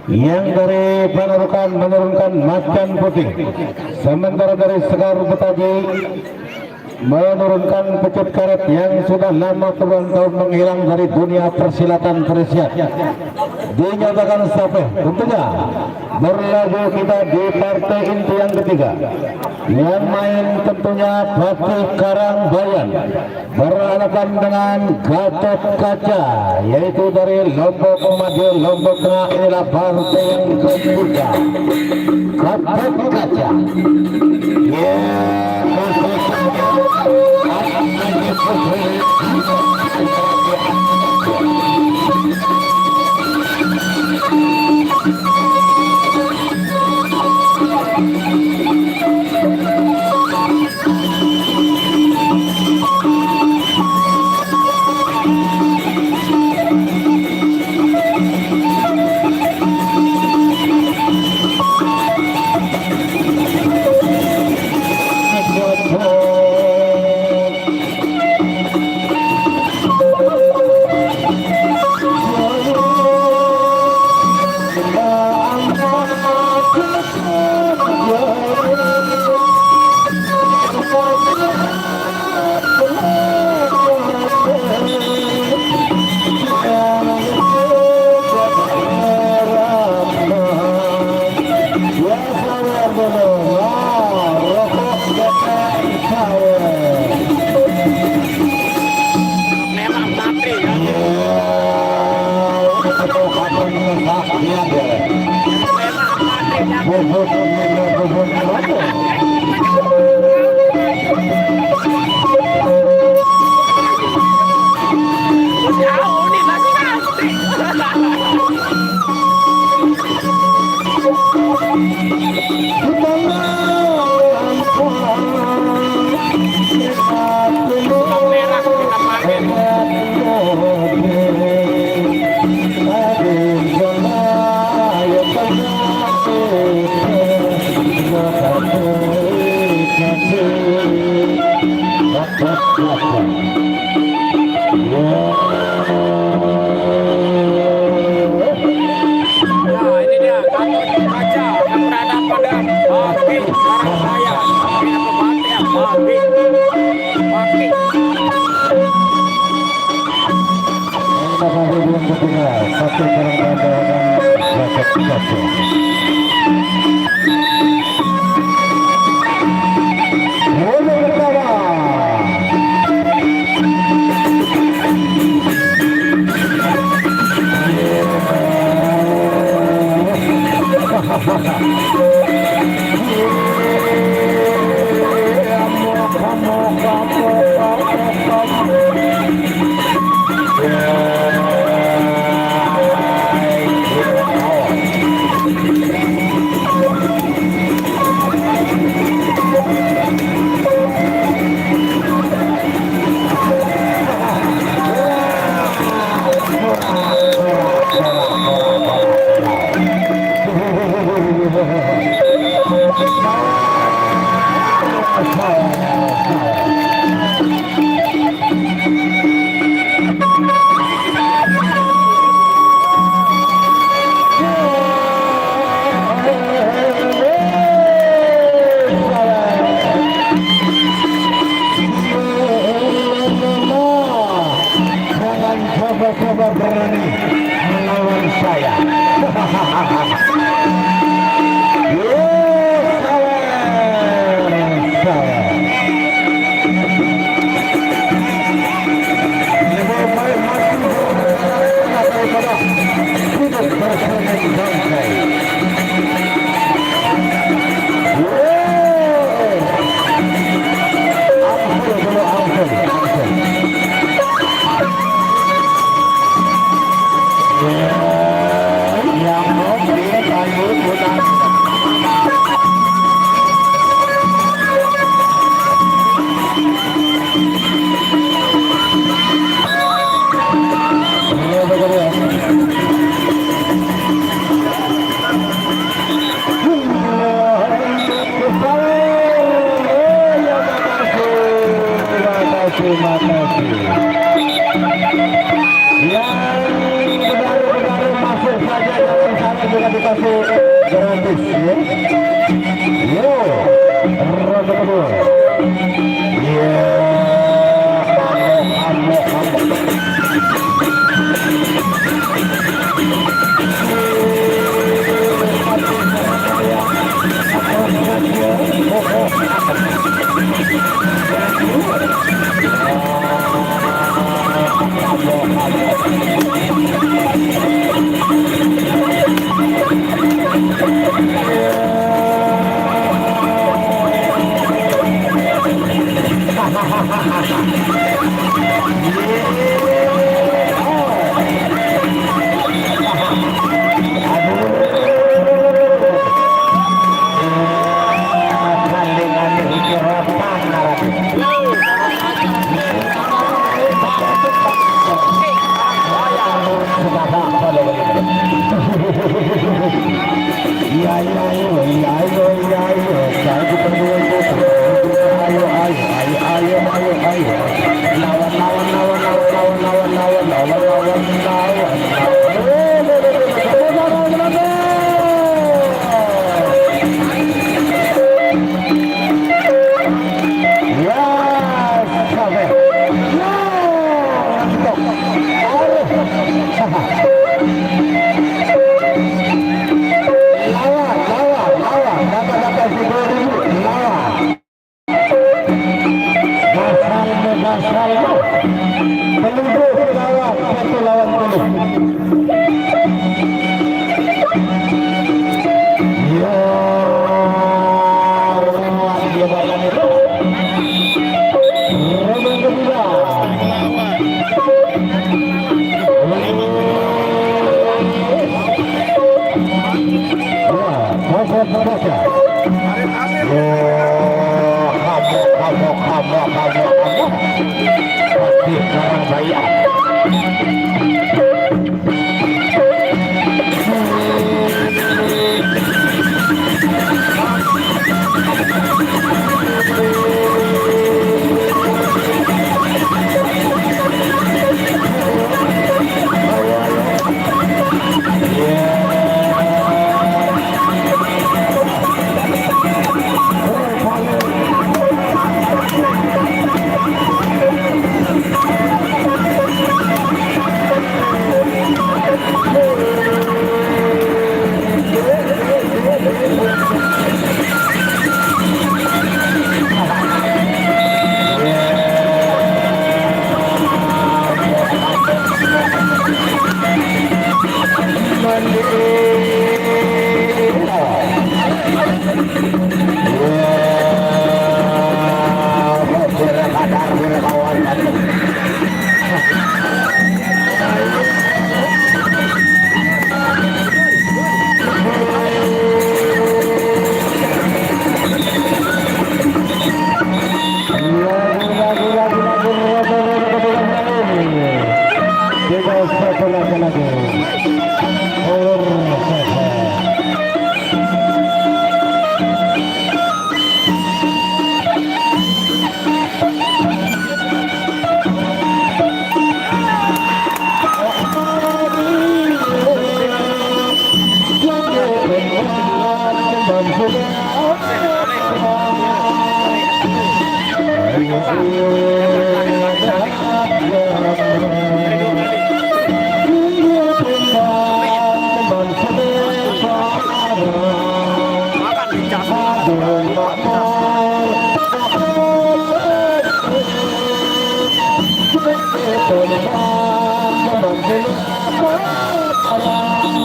yang dari Panerukan menurunkan Macan Putih, sementara dari Sekar Betaji menurunkan Pecut Karet yang sudah lama tahun menghilang dari dunia persilatan Persia. Dinyatakan sampai tentunya berlagu kita di partai inti yang ketiga yang main tentunya Batik Karangbayan berhadapan dengan Gatot Kaca, yaitu dari Lombok Maju Lombok Tengah. Inilah partai yang ketiga, Gatot Kaca. Terima kasih. Yang benar-benar masuk saja dan sana juga dikasih gratis ya. Yo, ronde kedua. Ya,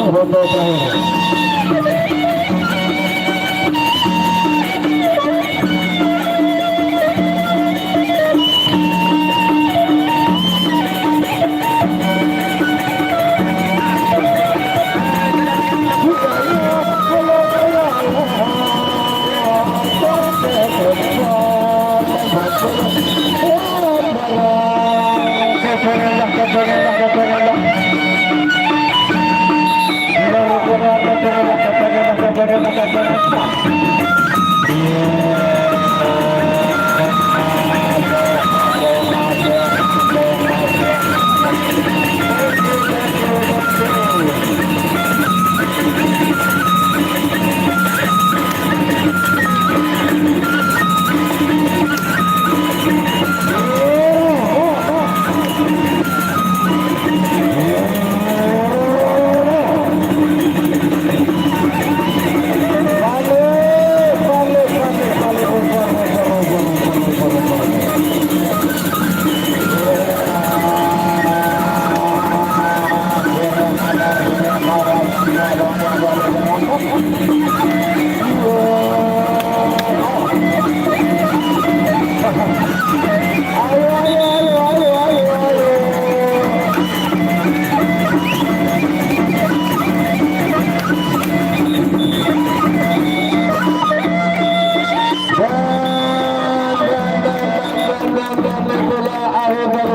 foto terakhir.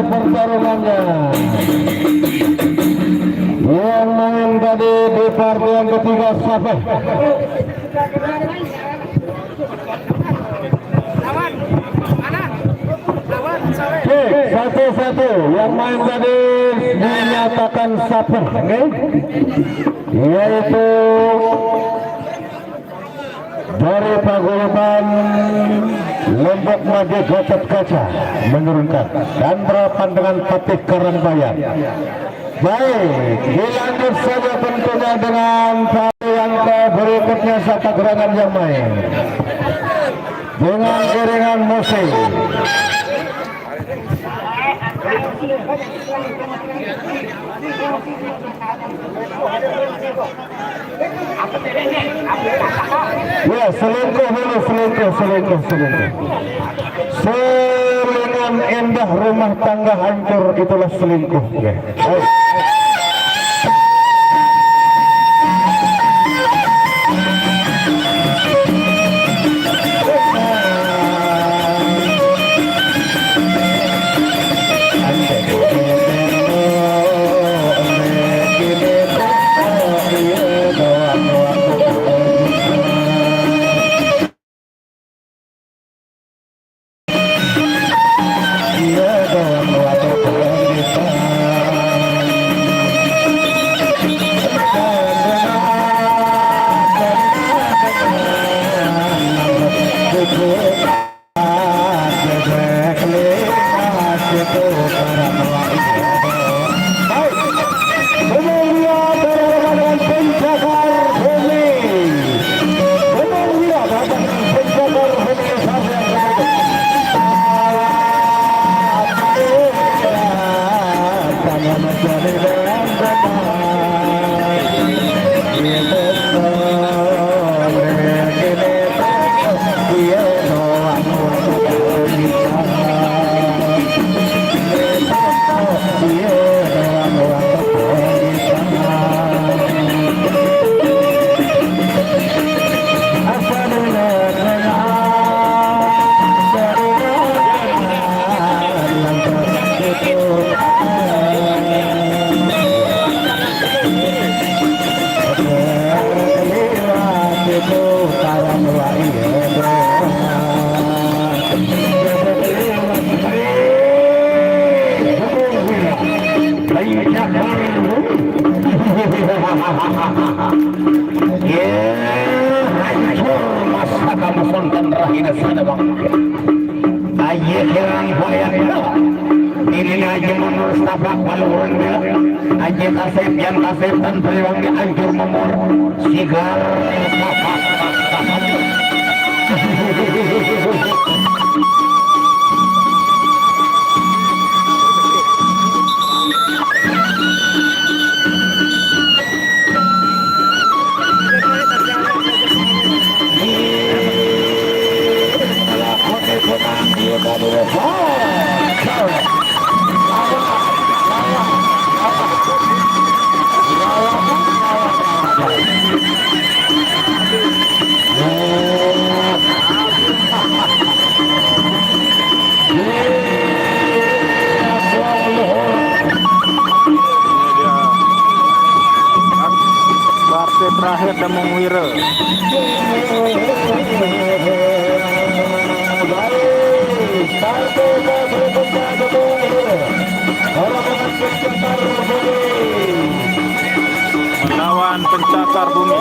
Pertarungannya yang main tadi di partai yang ketiga siapa? Cek satu-satu yang main tadi dinyatakan siapa? Yaitu dari Paguyuban Lombok Maju Gatot Kaca menurunkan dan berapan dengan Patih Karangbayan. Baik, dilanjut saja tentunya dengan yang berikutnya satu gerangan yang main dengan iringan musik. Ya, selingkuh dulu, selingkuh. Selingan indah rumah tangga hancur, itulah selingkuh. Ya. Baik. Wasit terakhir Demong Wira. Melawan Pencakar Bumi.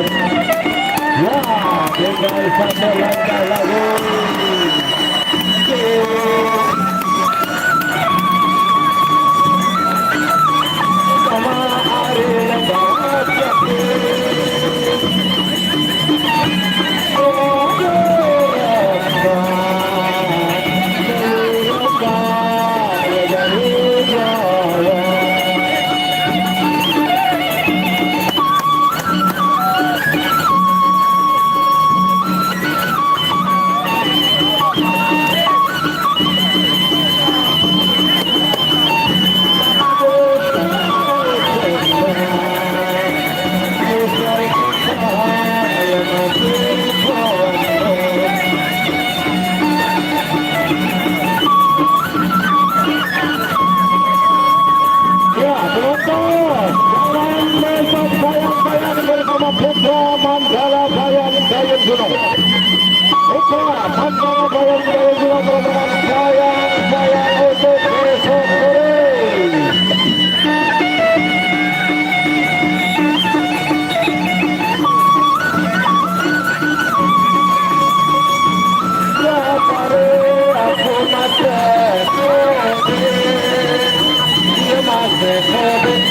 Ya, tinggal satu langkah lagi. Sama hari lebat Putra Mandala Bayan Dayun Gunung. Putra Mandala Bayan Dayun Gunung teman-teman sayang untuk besok sore. Ya pare aku mati, dia masih kebin.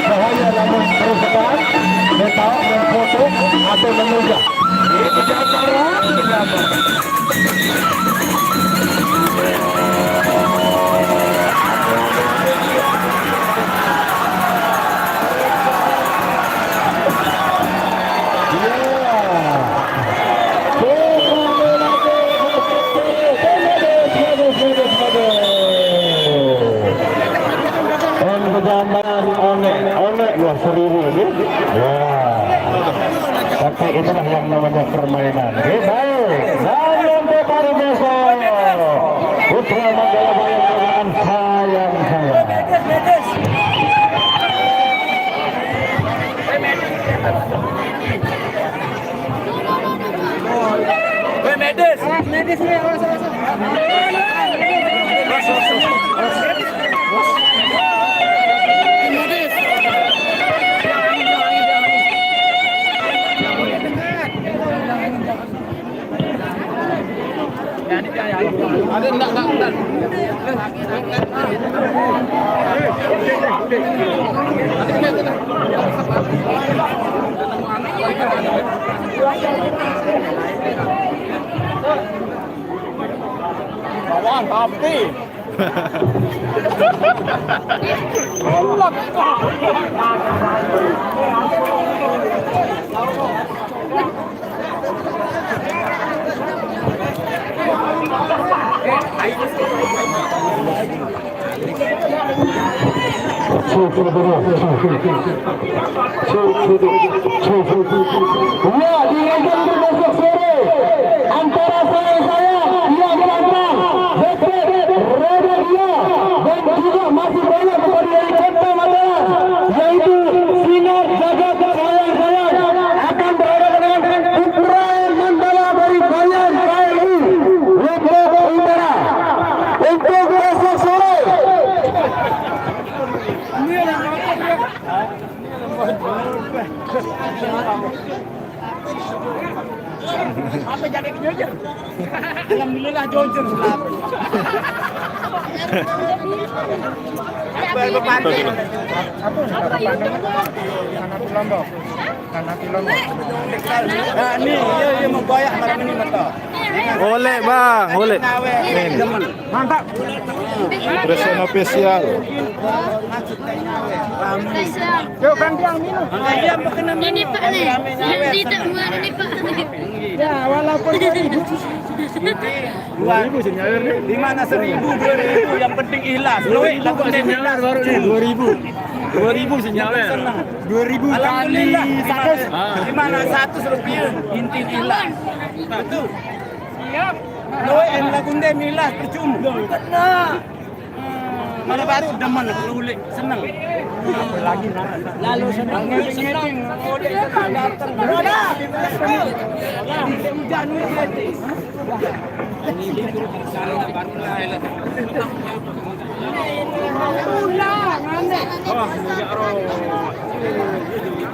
Bahaya namun perusahaan metal, memfoto atau menunjuk. Ini kejahatan. Onek luar seribu ini. Ya. Tapi itulah yang namanya permainan. Baik. Dan untuk hari besok, Putra Mandala Bayan dengan sayang. Medis nih. Ada enggak. Bawa api. Antara saya dia berantara dan juga masih banyak kepada dari Kota Mandala, yaitu Sinar Jagat Sayang akan berhadapan dengan Putra Mandala dari Bayan KLU Lombok Utara untuk besok sore. Apa jadi aja? Alhamdulillah jujur selamat. Berpati. Anak Lombok. Nah, ini dia mau goyak malam ini betul. Boleh bang, boleh. Mantap. Presiden official. Yuk kan yang minum. Dia berkenan Ini Pak nih, yang tidak buat ini Pak. Ya walaupun 2000 senyawer nih. Di mana 1000 2000 yang penting ikhlas. Duit lakukan ikhlas baru nih 2000 senyawer. 2000 kali 100. Di mana 100 rupiah inti ikhlas. Betul. Siap. milas percuma. Kena. Malah baru demen ulik senang. Lagi lalu senang ngeping ulik datang. Ada. Hujan hujan.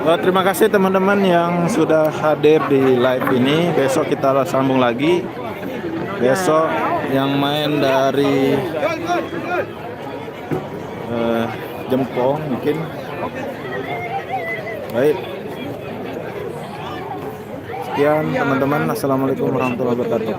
Terima kasih teman-teman yang sudah hadir di live ini. Besok kita sambung lagi. Besok yang main dari Jempong mungkin. Baik. Sekian teman-teman. Assalamualaikum warahmatullahi wabarakatuh.